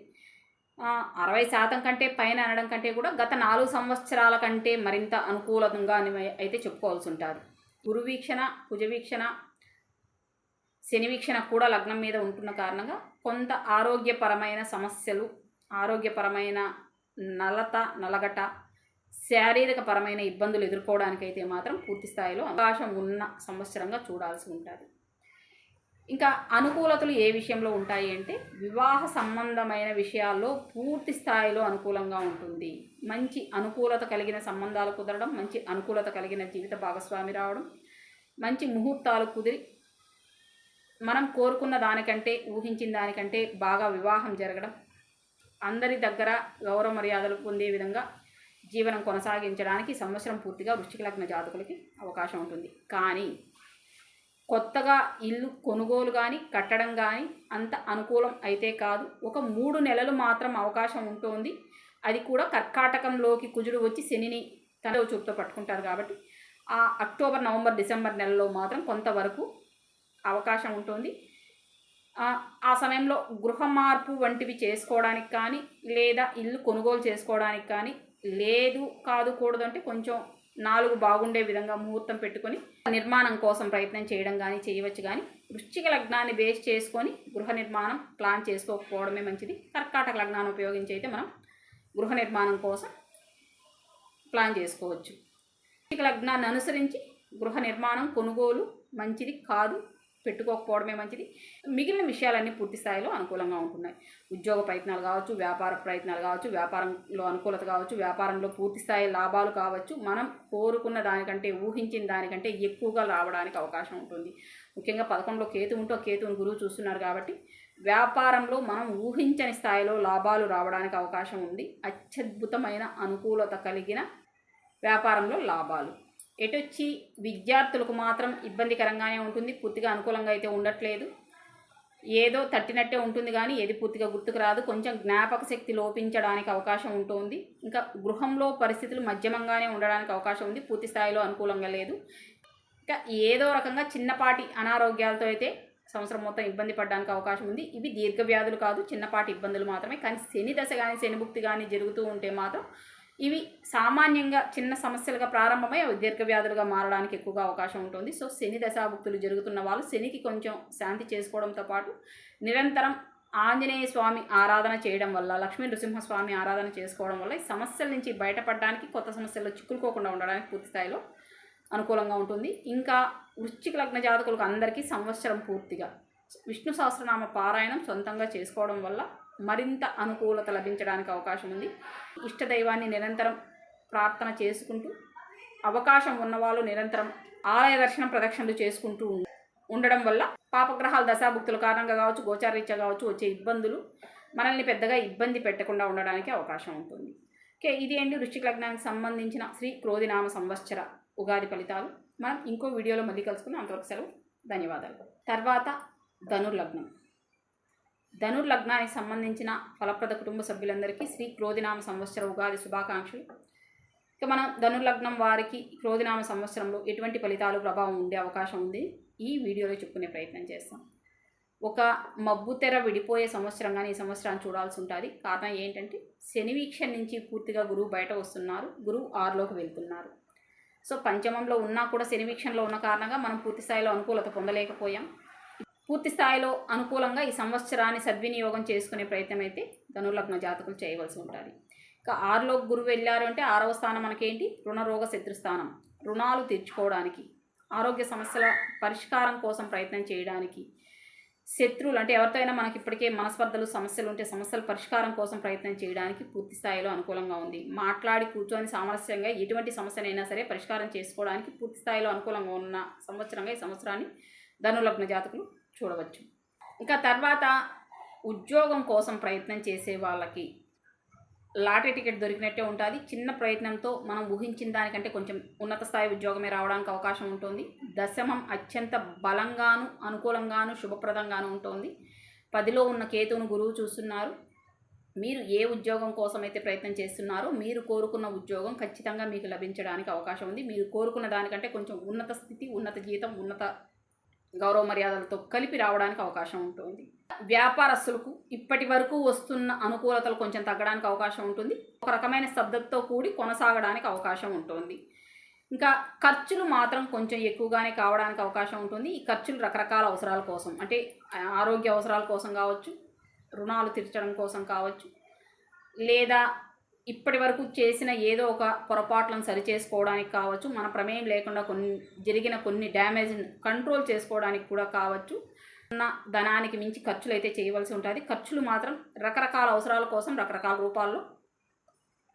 60% కంటే పైన అనడం కంటే కూడా గత 4 సంవత్సరాల కంటే మరింత అనుకూలంగా అయితే చెప్పుకోవాల్సి ఉంటుంది. గురు వీక్షణ, కుజ వీక్షణ, శని వీక్షణ కూడా లగ్నం మీద ఉంటున్న కారణంగా కొంత ఆరోగ్యపరమైన సమస్యలు, ఆరోగ్యపరమైన నలగట, శారీరకపరమైన ఇబ్బందులు ఎదుర్కోవడానికైతే మాత్రం పూర్తి స్థాయిలో అవకాశం ఉన్న సంవత్సరంగా చూడాల్సి ఉంటుంది. ఇంకా అనుకూలతలు ఏ విషయంలో ఉంటాయి అంటే, వివాహ సంబంధమైన విషయాల్లో పూర్తి స్థాయిలో అనుకూలంగా ఉంటుంది. మంచి అనుకూలత కలిగిన సంబంధాలు కుదరడం, మంచి అనుకూలత కలిగిన జీవిత భాగస్వామి రావడం, మంచి ముహూర్తాలు కుదిరి మనం కోరుకున్న దానికంటే, ఊహించిన దానికంటే బాగా వివాహం జరగడం, అందరి దగ్గర గౌరవ మర్యాదలు పొందే విధంగా జీవనం కొనసాగించడానికి ఈ సంవత్సరం పూర్తిగా వృశ్చిక లగ్న జాతకులకి అవకాశం ఉంటుంది. కానీ కొత్తగా ఇల్లు కొనుగోలు కానీ కట్టడం కానీ అంత అనుకూలం అయితే కాదు. ఒక 3 నెలలు మాత్రం అవకాశం ఉంటుంది. అది కూడా కర్కాటకంలోకి కుజుడు వచ్చి శనిని తన చూపుతో పట్టుకుంటారు కాబట్టి ఆ అక్టోబర్, నవంబర్, డిసెంబర్ నెలలో మాత్రం కొంతవరకు అవకాశం ఉంటుంది. ఆ సమయంలో గృహ మార్పు వంటివి చేసుకోవడానికి కానీ లేదా ఇల్లు కొనుగోలు చేసుకోవడానికి కానీ లేదు కూడదంటే కొంచెం 4 బాగుండే విధంగా ముహూర్తం పెట్టుకొని నిర్మాణం కోసం ప్రయత్నం చేయడం కానీ చేయవచ్చు. కానీ వృశ్చిక లగ్నాన్ని బేస్ చేసుకొని గృహ నిర్మాణం ప్లాన్ చేసుకోకపోవడమే మంచిది. కర్కాటక లగ్నాన్ని ఉపయోగించి అయితే మనం గృహ నిర్మాణం కోసం ప్లాన్ చేసుకోవచ్చు. వృశ్చిక లగ్నాన్ని అనుసరించి గృహ నిర్మాణం కొనుగోలు మంచిది కాదు, పెట్టుకోకపోవడమే మంచిది. మిగిలిన విషయాలన్నీ పూర్తి స్థాయిలో అనుకూలంగా ఉంటున్నాయి. ఉద్యోగ ప్రయత్నాలు కావచ్చు, వ్యాపార ప్రయత్నాలు కావచ్చు, వ్యాపారంలో అనుకూలత కావచ్చు, వ్యాపారంలో పూర్తి స్థాయి లాభాలు కావచ్చు, మనం కోరుకున్న దానికంటే ఊహించిన దానికంటే ఎక్కువగా రావడానికి అవకాశం ఉంటుంది. ముఖ్యంగా 11లో కేతు ఉంటూ కేతువుని గురువు చూస్తున్నారు కాబట్టి వ్యాపారంలో మనం ఊహించని స్థాయిలో లాభాలు రావడానికి అవకాశం ఉంది. అత్యద్భుతమైన అనుకూలత కలిగిన వ్యాపారంలో లాభాలు. ఎటొచ్చి విద్యార్థులకు మాత్రం ఇబ్బందికరంగానే ఉంటుంది. పూర్తిగా అనుకూలంగా అయితే ఉండట్లేదు. ఏదో తట్టినట్టే ఉంటుంది కానీ ఏది పూర్తిగా గుర్తుకు రాదు. కొంచెం జ్ఞాపక శక్తి లోపించడానికి అవకాశం ఉంటుంది. ఇంకా గృహంలో పరిస్థితులు మధ్యమంగానే ఉండడానికి అవకాశం ఉంది. పూర్తి స్థాయిలో అనుకూలంగా లేదు. ఇంకా ఏదో రకంగా చిన్నపాటి అనారోగ్యాలతో అయితే సంవత్సరం మొత్తం ఇబ్బంది పడడానికి అవకాశం ఉంది. ఇవి దీర్ఘ వ్యాధులు కాదు, చిన్నపాటి ఇబ్బందులు మాత్రమే. కానీ శని దశ కానీ శని భుక్తి కానీ జరుగుతూ ఉంటే మాత్రం ఇవి సామాన్యంగా చిన్న సమస్యలుగా ప్రారంభమై అవి దీర్ఘ వ్యాధులుగా మారడానికి ఎక్కువగా అవకాశం ఉంటుంది. సో శని దశాభుక్తులు జరుగుతున్న వాళ్ళు శనికి కొంచెం శాంతి చేసుకోవడంతో పాటు నిరంతరం ఆంజనేయ స్వామి ఆరాధన చేయడం వల్ల, లక్ష్మీ నృసింహస్వామి ఆరాధన చేసుకోవడం వల్ల ఈ సమస్యల నుంచి బయటపడడానికి, కొత్త సమస్యల్లో చిక్కుకోకుండా ఉండడానికి పూర్తి స్థాయిలో అనుకూలంగా ఉంటుంది. ఇంకా వృశ్చిక లగ్న జాతకులకు అందరికీ సంవత్సరం పూర్తిగా విష్ణు సహస్రనామ పారాయణం సొంతంగా చేసుకోవడం వల్ల మరింత అనుకూలత లభించడానికి అవకాశం ఉంది. ఇష్టదైవాన్ని నిరంతరం ప్రార్థన చేసుకుంటూ, అవకాశం ఉన్నవాళ్ళు నిరంతరం ఆలయ దర్శనం ప్రదక్షిణలు చేసుకుంటూ ఉండడం వల్ల పాపగ్రహాల దశాభుక్తుల కారణంగా కావచ్చు, గోచారరీత్యా కావచ్చు వచ్చే ఇబ్బందులు మనల్ని పెద్దగా ఇబ్బంది పెట్టకుండా ఉండడానికి అవకాశం ఉంటుంది. ఓకే, ఇది అండి వృశ్చిక లగ్నానికి సంబంధించిన శ్రీ క్రోధినామ సంవత్సర ఉగాది ఫలితాలు. మనం ఇంకో వీడియోలో మళ్ళీ కలుసుకుందాం. అంతవరకు సెలవు. ధన్యవాదాలు. తర్వాత ధనుర్లగ్నం. ధనుర్లగ్నానికి సంబంధించిన ఫలప్రద కుటుంబ సభ్యులందరికీ శ్రీ క్రోధినామ సంవత్సర ఉగాది శుభాకాంక్షలు. ఇక మనం ధనుర్లగ్నం వారికి క్రోధినామ సంవత్సరంలో ఎటువంటి ఫలితాలు ప్రభావం ఉండే అవకాశం ఉంది ఈ వీడియోలో చెప్పుకునే ప్రయత్నం చేస్తాం. ఒక మబ్బు తెర విడిపోయే సంవత్సరంగానే ఈ సంవత్సరాన్ని చూడాల్సి ఉంటుంది. కారణం ఏంటంటే శని వీక్షణ నుంచి పూర్తిగా గురువు బయట వస్తున్నారు, గురువు 6లోకి వెళ్తున్నారు. సో పంచమంలో ఉన్నా కూడా శని వీక్షణలో ఉన్న కారణంగా మనం పూర్తి స్థాయిలో అనుకూలత పొందలేకపోయాం. పూర్తి స్థాయిలో అనుకూలంగా ఈ సంవత్సరాన్ని సద్వినియోగం చేసుకునే ప్రయత్నం అయితే ధనుర్లగ్న జాతకులు చేయవలసి ఉంటుంది. ఇక 6లోకి గురువు వెళ్ళారు అంటే 6వ స్థానం మనకేంటి, రుణరోగ శత్రుస్థానం. రుణాలు తీర్చుకోవడానికి, ఆరోగ్య సమస్యల పరిష్కారం కోసం ప్రయత్నం చేయడానికి, శత్రువులు అంటే ఎవరితో అయినా మనకి ఇప్పటికే మనస్పర్ధలు సమస్యలు ఉంటే సమస్యల పరిష్కారం కోసం ప్రయత్నం చేయడానికి పూర్తి స్థాయిలో అనుకూలంగా ఉంది. మాట్లాడి కూర్చొని సామరస్యంగా ఎటువంటి సమస్యనైనా సరే పరిష్కారం చేసుకోవడానికి పూర్తి స్థాయిలో అనుకూలంగా ఉన్న సంవత్సరంగా ఈ సంవత్సరాన్ని ధనుర్లగ్న జాతకులు చూడవచ్చు. ఇంకా తర్వాత ఉద్యోగం కోసం ప్రయత్నం చేసే వాళ్ళకి లాటరీ టికెట్ దొరికినట్టే ఉంటుంది. చిన్న ప్రయత్నంతో మనం ఊహించిన దానికంటే కొంచెం ఉన్నత స్థాయి ఉద్యోగమే రావడానికి అవకాశం ఉంటుంది. దశమం అత్యంత బలంగాను, అనుకూలంగాను, శుభప్రదంగాను ఉంటుంది. 10లో ఉన్న కేతువును గురువు చూస్తున్నారు. మీరు ఏ ఉద్యోగం కోసం అయితే ప్రయత్నం చేస్తున్నారో మీరు కోరుకున్న ఉద్యోగం ఖచ్చితంగా మీకు లభించడానికి అవకాశం ఉంది. మీరు కోరుకున్న దానికంటే కొంచెం ఉన్నత స్థితి, ఉన్నత జీతం, ఉన్నత గౌరవ మర్యాదలతో కలిపి రావడానికి అవకాశం ఉంటుంది. వ్యాపారస్తులకు ఇప్పటి వరకు వస్తున్న అనుకూలతలు కొంచెం తగ్గడానికి అవకాశం ఉంటుంది. ఒక రకమైన స్తబ్దతతో కూడి కొనసాగడానికి అవకాశం ఉంటుంది. ఇంకా ఖర్చులు మాత్రం కొంచెం ఎక్కువగానే కావడానికి అవకాశం ఉంటుంది. ఈ ఖర్చులు రకరకాల అవసరాల కోసం, అంటే ఆరోగ్య అవసరాల కోసం కావచ్చు, రుణాలు తీర్చడం కోసం కావచ్చు, లేదా ఇప్పటి వరకు చేసిన ఏదో ఒక పొరపాట్లను సరిచేసుకోవడానికి కావచ్చు, మన ప్రమేయం లేకుండా జరిగిన కొన్ని డ్యామేజ్ని కంట్రోల్ చేసుకోవడానికి కూడా కావచ్చు. ఉన్న ధనానికి మించి ఖర్చులు అయితే చేయవలసి ఉంటుంది. ఖర్చులు మాత్రం రకరకాల అవసరాల కోసం రకరకాల రూపాల్లో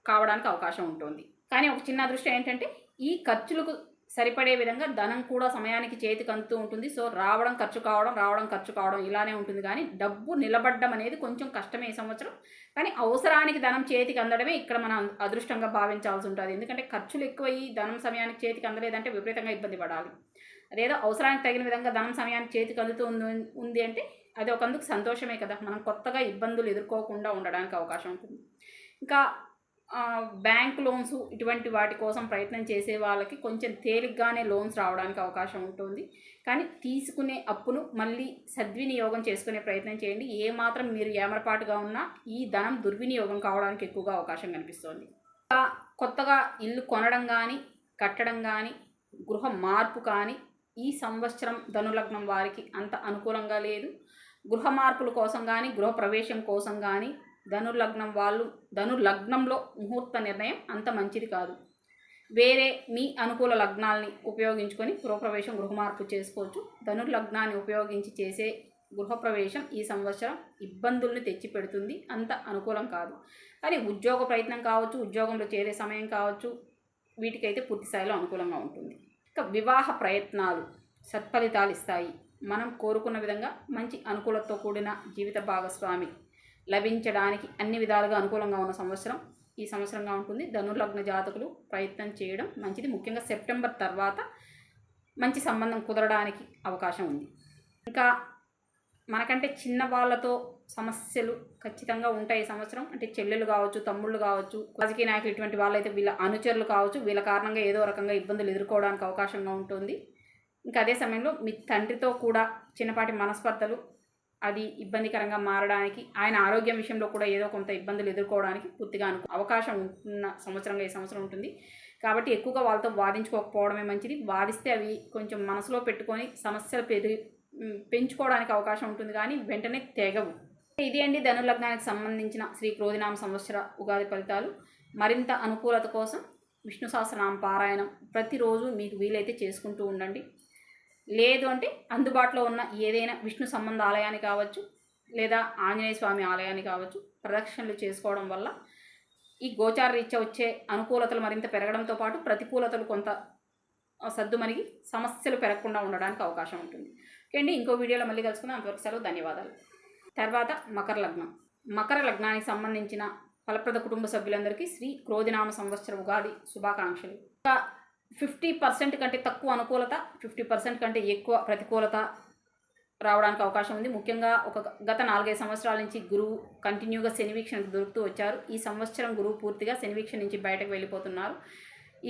కావడానికి అవకాశం ఉంటుంది. కానీ ఒక చిన్న దృష్టి ఏంటంటే ఈ ఖర్చులకు సరిపడే విధంగా ధనం కూడా సమయానికి చేతికి అందుతూ ఉంటుంది. సో రావడం ఖర్చు కావడం ఇలానే ఉంటుంది. కానీ డబ్బు నిలబడడం అనేది కొంచెం కష్టమే ఈ సంవత్సరం. కానీ అవసరానికి ధనం చేతికి అందడమే ఇక్కడ మనం అదృష్టంగా భావించాల్సి ఉంటుంది. ఎందుకంటే ఖర్చులు ఎక్కువయ్యి ధనం సమయానికి చేతికి అందలేదంటే విపరీతంగా ఇబ్బంది పడాలి. అదేదో అవసరానికి తగిన విధంగా ధనం సమయానికి చేతికి అందుతూ ఉంది అంటే అది ఒకందుకు సంతోషమే కదా. మనం కొత్తగా ఇబ్బందులు ఎదుర్కోకుండా ఉండడానికి అవకాశం ఉంటుంది. ఇంకా బ్యాంక్ లోన్స్ ఇటువంటి వాటి కోసం ప్రయత్నం చేసే వాళ్ళకి కొంచెం తేలిగ్గానే లోన్స్ రావడానికి అవకాశం ఉంటుంది. కానీ తీసుకునే అప్పును మళ్ళీ సద్వినియోగం చేసుకునే ప్రయత్నం చేయండి. ఏమాత్రం మీరు ఏమరపాటుగా ఉన్నా ఈ ధనం దుర్వినియోగం కావడానికి ఎక్కువగా అవకాశం కనిపిస్తుంది. కొత్తగా ఇల్లు కొనడం కానీ కట్టడం కానీ గృహ మార్పు కానీ ఈ సంవత్సరం ధనులగ్నం వారికి అంత అనుకూలంగా లేదు. గృహ మార్పుల కోసం కానీ గృహ ప్రవేశం కోసం కానీ ధనులగ్నంలో ముహూర్త నిర్ణయం అంత మంచిది కాదు. వేరే మీ అనుకూల లగ్నాల్ని ఉపయోగించుకొని గృహప్రవేశం గృహ మార్పు చేసుకోవచ్చు. ధనుర్లగ్నాన్ని ఉపయోగించి చేసే గృహప్రవేశం ఈ సంవత్సరం ఇబ్బందుల్ని తెచ్చిపెడుతుంది, అంత అనుకూలం కాదు. కానీ ఉద్యోగ ప్రయత్నం కావచ్చు, ఉద్యోగంలో చేరే సమయం కావచ్చు, వీటికైతే పూర్తి స్థాయిలో అనుకూలంగా ఉంటుంది. ఇక వివాహ ప్రయత్నాలు సత్ఫలితాలు ఇస్తాయి. మనం కోరుకున్న విధంగా మంచి అనుకూలతతో కూడిన జీవిత భాగస్వామి లభించడానికి అన్ని విధాలుగా అనుకూలంగా ఉన్న సంవత్సరం ఈ సంవత్సరంగా ఉంటుంది. ధనుర్లగ్న జాతకులు ప్రయత్నం చేయడం మంచిది. ముఖ్యంగా సెప్టెంబర్ తర్వాత మంచి సంబంధం కుదరడానికి అవకాశం ఉంది. ఇంకా మనకంటే చిన్న వాళ్ళతో సమస్యలు ఖచ్చితంగా ఉంటాయి ఈ సంవత్సరం. అంటే చెల్లెలు కావచ్చు, తమ్ముళ్ళు కావచ్చు, రాజకీయ నాయకులు ఇటువంటి వాళ్ళైతే వీళ్ళ అనుచరులు కావచ్చు, వీళ్ళ కారణంగా ఏదో రకంగా ఇబ్బందులు ఎదుర్కోవడానికి అవకాశంగా ఉంటుంది. ఇంకా అదే సమయంలో మీ తండ్రితో కూడా చిన్నపాటి మనస్పర్ధలు అది ఇబ్బందికరంగా మారడానికి, ఆయన ఆరోగ్యం విషయంలో కూడా ఏదో కొంత ఇబ్బందులు ఎదుర్కోవడానికి పూర్తిగా అవకాశం ఉన్న సంవత్సరంగా ఈ సంవత్సరం ఉంటుంది. కాబట్టి ఎక్కువగా వాళ్ళతో వాదించుకోకపోవడమే మంచిది. వాదిస్తే అవి కొంచెం మనసులో పెట్టుకొని సమస్యలు పెంచుకోవడానికి అవకాశం ఉంటుంది, కానీ వెంటనే తెగవు. ఇది అండి ధనుర్లగ్నానికి సంబంధించిన శ్రీ క్రోధినామ సంవత్సర ఉగాది ఫలితాలు. మరింత అనుకూలత కోసం విష్ణు సహస్రనామ పారాయణం ప్రతిరోజు మీకు వీలైతే చేసుకుంటూ ఉండండి. లేదు అంటే అందుబాటులో ఉన్న ఏదైనా విష్ణు సంబంధ ఆలయాన్ని కావచ్చు, లేదా ఆంజనేయ స్వామి ఆలయాన్ని కావచ్చు ప్రదక్షిణలు చేసుకోవడం వల్ల ఈ గోచార రీత్యా వచ్చే అనుకూలతలు మరింత పెరగడంతో పాటు ప్రతికూలతలు కొంత సద్దుమణిగి సమస్యలు పెరగకుండా ఉండడానికి అవకాశం ఉంటుంది. ఓకే అండి, ఇంకో వీడియోలో మళ్ళీ కలుసుకుందాం. అంతవరకు సెలవు, ధన్యవాదాలు. తర్వాత మకర లగ్నం. మకర లగ్నానికి సంబంధించిన ఫలప్రద కుటుంబ సభ్యులందరికీ శ్రీ క్రోధినామ సంవత్సర ఉగాది శుభాకాంక్షలు. 50% కంటే తక్కువ అనుకూలత, 50% కంటే ఎక్కువ ప్రతికూలత రావడానికి అవకాశం ఉంది. ముఖ్యంగా గత 4-5 సంవత్సరాల నుంచి గురువు కంటిన్యూగా శనివీక్షణకు దొరుకుతూ వచ్చారు. ఈ సంవత్సరం గురువు పూర్తిగా శనివీక్షణ నుంచి బయటకు వెళ్ళిపోతున్నారు.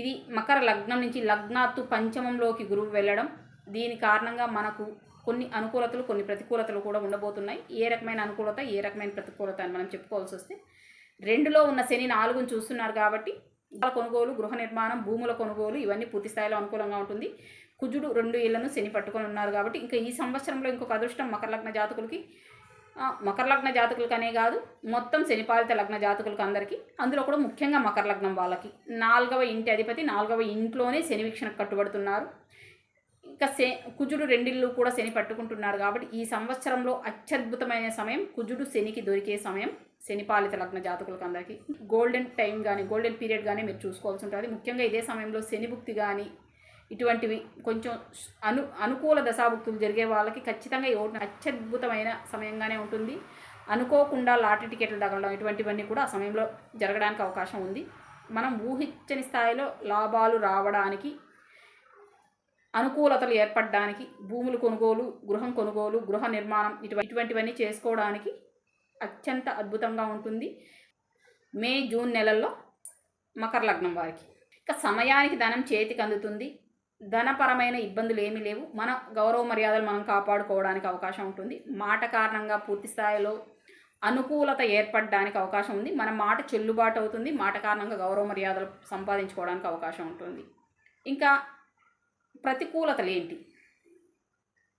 ఇది మకర లగ్నం నుంచి లగ్నాత్తు పంచమంలోకి గురువు వెళ్ళడం. దీని కారణంగా మనకు కొన్ని అనుకూలతలు కొన్ని ప్రతికూలతలు కూడా ఉండబోతున్నాయి. ఏ రకమైన అనుకూలత ఏ రకమైన ప్రతికూలత అని మనం చెప్పుకోవాల్సి వస్తే, 2లో ఉన్న శని 4ను చూస్తున్నారు కాబట్టి కొనుగోలు, గృహ నిర్మాణం, భూముల కొనుగోలు ఇవన్నీ పూర్తి స్థాయిలో అనుకూలంగా ఉంటుంది. కుజుడు 2 ఇళ్లను శని పట్టుకొని ఉన్నారు కాబట్టి ఇంకా ఈ సంవత్సరంలో ఇంకొక అదృష్టం మకర లగ్న జాతకులకి, మకర లగ్న జాతకులకనే కాదు మొత్తం శనిపాలిత లగ్న జాతకులకు అందరికీ, అందులో కూడా ముఖ్యంగా మకర లగ్నం వాళ్ళకి 4వ ఇంటి అధిపతి 4వ ఇంట్లోనే శని వీక్షణకు కట్టుబడుతున్నారు. ఇంకా కుజుడు 2 ఇళ్ళు కూడా శని పట్టుకుంటున్నారు కాబట్టి ఈ సంవత్సరంలో అత్యద్భుతమైన సమయం, కుజుడు శనికి దొరికే సమయం శనిపాలిత లగ్న జాతకులకు అందరికీ. గోల్డెన్ టైం కానీ గోల్డెన్ పీరియడ్ కానీ మీరు చూసుకోవాల్సి ఉంటుంది. ముఖ్యంగా ఇదే సమయంలో శనిభుక్తి కానీ ఇటువంటివి కొంచెం అనుకూల దశాభుక్తులు జరిగే వాళ్ళకి ఖచ్చితంగా అత్యద్భుతమైన సమయంగానే ఉంటుంది. అనుకోకుండా లాటరీ టికెట్లు తగలడం ఇటువంటివన్నీ కూడా ఆ సమయంలో జరగడానికి అవకాశం ఉంది. మనం ఊహించని స్థాయిలో లాభాలు రావడానికి, అనుకూలతలు ఏర్పడడానికి, భూములు కొనుగోలు, గృహం కొనుగోలు, గృహ నిర్మాణం ఇటువంటివన్నీ చేసుకోవడానికి అత్యంత అద్భుతంగా ఉంటుంది మే జూన్ నెలల్లో మకర లగ్నం వారికి. ఇక సమయానికి ధనం చేతికి అందుతుంది. ధనపరమైన ఇబ్బందులు ఏమీ లేవు. మన గౌరవ మర్యాదలు మనం కాపాడుకోవడానికి అవకాశం ఉంటుంది. మాట కారణంగా పూర్తి స్థాయిలో అనుకూలత ఏర్పడడానికి అవకాశం ఉంది. మన మాట చెల్లుబాటు అవుతుంది. మాట కారణంగా గౌరవ మర్యాదలు సంపాదించుకోవడానికి అవకాశం ఉంటుంది. ఇంకా ప్రతికూలతలు ఏంటి?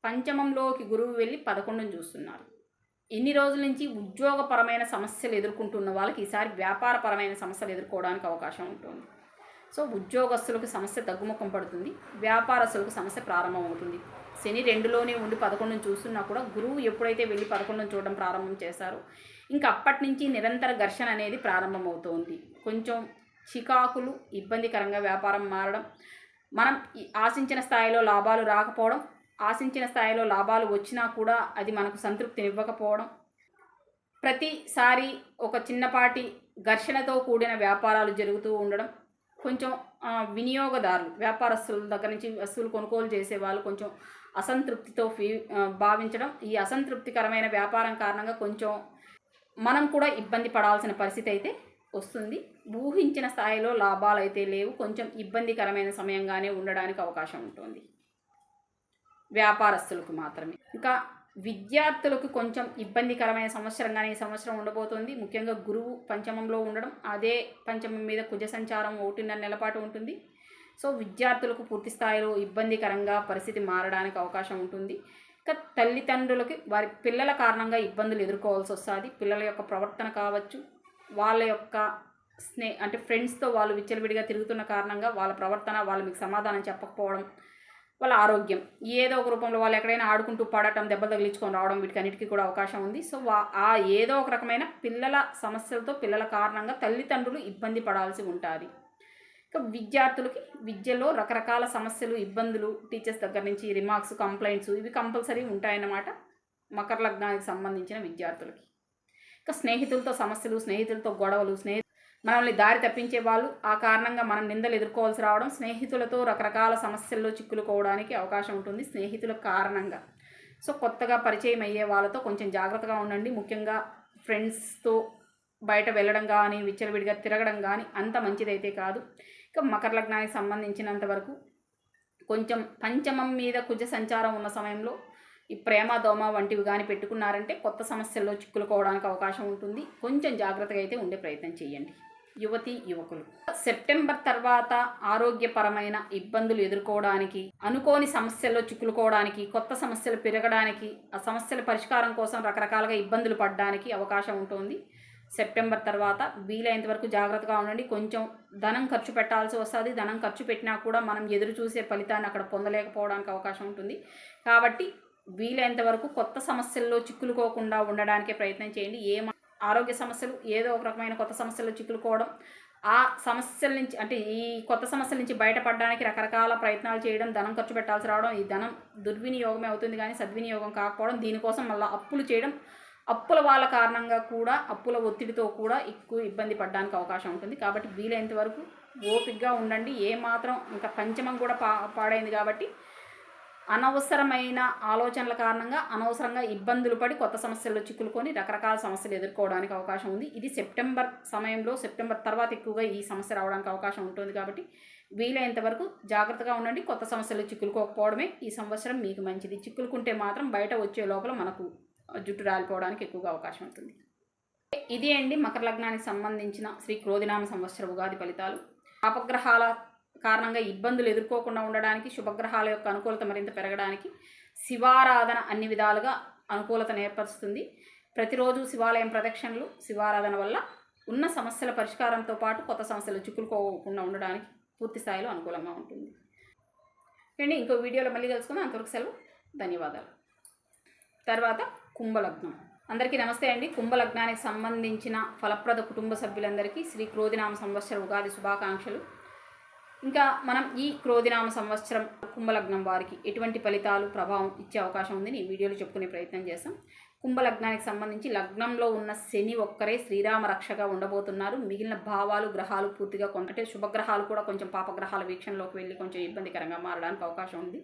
పంచమంలోకి గురువు వెళ్ళి 11ను చూస్తున్నారు. ఇన్ని రోజుల నుంచి ఉద్యోగపరమైన సమస్యలు ఎదుర్కొంటున్న వాళ్ళకి ఈసారి వ్యాపారపరమైన సమస్యలు ఎదుర్కోవడానికి అవకాశం ఉంటుంది. సో ఉద్యోగస్తులకు సమస్య తగ్గుముఖం పడుతుంది, వ్యాపారస్తులకు సమస్య ప్రారంభమవుతుంది. శని 2లోనే ఉండి 11ను చూస్తున్నా కూడా గురువు ఎప్పుడైతే వెళ్ళి 11ను చూడడం ప్రారంభం చేశారో ఇంకా అప్పటి నుంచి నిరంతర ఘర్షణ అనేది ప్రారంభమవుతుంది. కొంచెం చికాకులు, ఇబ్బందికరంగా వ్యాపారం మారడం, మనం ఆశించిన స్థాయిలో లాభాలు రాకపోవడం, ఆశించిన స్థాయిలో లాభాలు వచ్చినా కూడా అది మనకు సంతృప్తినివ్వకపోవడం, ప్రతిసారి ఒక చిన్నపాటి ఘర్షణతో కూడిన వ్యాపారాలు జరుగుతూ ఉండడం, కొంచెం వినియోగదారులు వ్యాపారస్తుల దగ్గర నుంచి వస్తువులు కొనుగోలు చేసే వాళ్ళు కొంచెం అసంతృప్తితో భావించడం, ఈ అసంతృప్తికరమైన వ్యాపారం కారణంగా కొంచెం మనం కూడా ఇబ్బంది పడాల్సిన పరిస్థితి అయితే వస్తుంది. ఊహించిన స్థాయిలో లాభాలు అయితే లేవు, కొంచెం ఇబ్బందికరమైన సమయంగానే ఉండడానికి అవకాశం ఉంటుంది వ్యాపారస్తులకు మాత్రమే. ఇంకా విద్యార్థులకు కొంచెం ఇబ్బందికరమైన సంవత్సరంగానే ఈ సంవత్సరం ఉండబోతోంది. ముఖ్యంగా గురువు పంచమంలో ఉండడం, అదే పంచమం మీద కుజ సంచారం 1.5 నెలల పాటు ఉంటుంది. సో విద్యార్థులకు పూర్తి స్థాయిలో ఇబ్బందికరంగా పరిస్థితి మారడానికి అవకాశం ఉంటుంది. ఇంకా తల్లిదండ్రులకి వారి పిల్లల కారణంగా ఇబ్బందులు ఎదుర్కోవాల్సి వస్తుంది. పిల్లల యొక్క ప్రవర్తన కావచ్చు, వాళ్ళ యొక్క అంటే ఫ్రెండ్స్తో వాళ్ళు విచ్చలవిడిగా తిరుగుతున్న కారణంగా వాళ్ళ ప్రవర్తన, వాళ్ళు మీకు సమాధానం చెప్పకపోవడం, వాళ్ళ ఆరోగ్యం ఏదో ఒక రూపంలో వాళ్ళు ఎక్కడైనా ఆడుకుంటూ పడటం, దెబ్బలు తగిలించుకొని రావడం, వీటికన్నిటికీ కూడా అవకాశం ఉంది. సో ఏదో ఒక రకమైన పిల్లల సమస్యలతో పిల్లల కారణంగా తల్లిదండ్రులు ఇబ్బంది పడాల్సి ఉంటుంది. ఇక విద్యార్థులకి విద్యలో రకరకాల సమస్యలు, ఇబ్బందులు, టీచర్స్ దగ్గర నుంచి రిమార్క్స్, కంప్లైంట్స్ ఇవి కంపల్సరీ ఉంటాయన్నమాట మకర లగ్నానికి సంబంధించిన విద్యార్థులకి. ఇక స్నేహితులతో సమస్యలు, స్నేహితులతో గొడవలు, మనల్ని దారి తప్పించే వాళ్ళు, ఆ కారణంగా మనం నిందలు ఎదుర్కోవాల్సి రావడం, స్నేహితులతో రకరకాల సమస్యల్లో చిక్కులుకోవడానికి అవకాశం ఉంటుంది స్నేహితుల కారణంగా. సో కొత్తగా పరిచయం అయ్యే వాళ్ళతో కొంచెం జాగ్రత్తగా ఉండండి. ముఖ్యంగా ఫ్రెండ్స్తో బయట వెళ్ళడం కానీ, విచ్చలవిడిగా తిరగడం కానీ అంత మంచిదైతే కాదు. ఇక మకర లగ్నానికి సంబంధించినంత వరకు కొంచెం పంచమం మీద కుజ సంచారం ఉన్న సమయంలో ఈ ప్రేమ, దోమ వంటివి కానీ పెట్టుకున్నారంటే కొత్త సమస్యల్లో చిక్కులుకోవడానికి అవకాశం ఉంటుంది. కొంచెం జాగ్రత్తగా అయితే ఉండే ప్రయత్నం చేయండి. యువతి యువకులు సెప్టెంబర్ తర్వాత ఆరోగ్యపరమైన ఇబ్బందులు ఎదుర్కోవడానికి, అనుకోని సమస్యల్లో చిక్కులుకోవడానికి, కొత్త సమస్యలు పెరగడానికి, ఆ సమస్యల పరిష్కారం కోసం రకరకాలుగా ఇబ్బందులు పడడానికి అవకాశం ఉంటుంది. సెప్టెంబర్ తర్వాత వీలైనంత వరకు జాగ్రత్తగా ఉండండి. కొంచెం ధనం ఖర్చు పెట్టాల్సి వస్తుంది. ధనం ఖర్చు పెట్టినా కూడా మనం ఎదురు చూసే ఫలితాన్ని అక్కడ పొందలేకపోవడానికి అవకాశం ఉంటుంది. కాబట్టి వీలైనంత వరకు కొత్త సమస్యల్లో చిక్కులుకోకుండా ఉండడానికే ప్రయత్నం చేయండి. ఆరోగ్య సమస్యలు, ఏదో ఒక రకమైన కొత్త సమస్యల్లో చిక్కులుకోవడం, ఆ సమస్యల నుంచి అంటే ఈ కొత్త సమస్యల నుంచి బయటపడడానికి రకరకాల ప్రయత్నాలు చేయడం, ధనం ఖర్చు పెట్టాల్సి రావడం, ఈ ధనం దుర్వినియోగమే అవుతుంది కానీ సద్వినియోగం కాకపోవడం, దీనికోసం మళ్ళీ అప్పులు చేయడం, అప్పుల వాళ్ళ కారణంగా కూడా, అప్పుల ఒత్తిడితో కూడా ఎక్కువ ఇబ్బంది పడడానికి అవకాశం ఉంటుంది. కాబట్టి వీలైనంత వరకు ఓపికగా ఉండండి. ఏమాత్రం ఇంకా పంచమం కూడా పాడైంది కాబట్టి అనవసరమైన ఆలోచనల కారణంగా అనవసరంగా ఇబ్బందులు పడి కొత్త సమస్యల్లో చిక్కులుకొని రకరకాల సమస్యలు ఎదుర్కోవడానికి అవకాశం ఉంది. ఇది సెప్టెంబర్ సమయంలో, సెప్టెంబర్ తర్వాత ఎక్కువగా ఈ సమస్య రావడానికి అవకాశం ఉంటుంది. కాబట్టి వీలైనంత వరకు జాగ్రత్తగా ఉండండి. కొత్త సమస్యలు చిక్కులుకోకపోవడమే ఈ సంవత్సరం మీకు మంచిది. చిక్కులుకుంటే మాత్రం బయట వచ్చే లోపల మనకు జుట్టు రాలిపోవడానికి ఎక్కువగా అవకాశం ఉంటుంది. ఇది అండి మకర లగ్నానికి సంబంధించిన శ్రీ క్రోధినామ సంవత్సర ఉగాది ఫలితాలు. పాపగ్రహాల కారణంగా ఇబ్బందులు ఎదుర్కోకుండా ఉండడానికి, శుభగ్రహాల యొక్క అనుకూలత మరింత పెరగడానికి శివారాధన అన్ని విధాలుగా అనుకూలతను ఏర్పరుస్తుంది. ప్రతిరోజు శివాలయం ప్రదక్షిణలు, శివారాధన వల్ల ఉన్న సమస్యల పరిష్కారంతో పాటు కొత్త సమస్యలు చిక్కులుకోకుండా ఉండడానికి పూర్తి స్థాయిలో అనుకూలంగా ఉంటుంది. అండి ఇంకో వీడియోలో మళ్ళీ కలుసుకుందాం. అంతవరకు సెలవు. ధన్యవాదాలు. తర్వాత కుంభలగ్నం. అందరికీ నమస్తే అండి. కుంభలగ్నానికి సంబంధించిన ఫలప్రద కుటుంబ సభ్యులందరికీ శ్రీ క్రోధినామ సంవత్సర ఉగాది శుభాకాంక్షలు. ఇంకా మనం ఈ క్రోధినామ సంవత్సరం కుంభలగ్నం వారికి ఎటువంటి ఫలితాలు, ప్రభావం ఇచ్చే అవకాశం ఉందని ఈ వీడియోలో చెప్పుకునే ప్రయత్నం చేస్తాం. కుంభలగ్నానికి సంబంధించి లగ్నంలో ఉన్న శని ఒక్కరే శ్రీరామ రక్షగా ఉండబోతున్నారు. మిగిలిన భావాలు, గ్రహాలు పూర్తిగా అంటే శుభగ్రహాలు కూడా కొంచెం పాపగ్రహాల వీక్షణలోకి వెళ్ళి కొంచెం ఇబ్బందికరంగా మారడానికి అవకాశం ఉంది.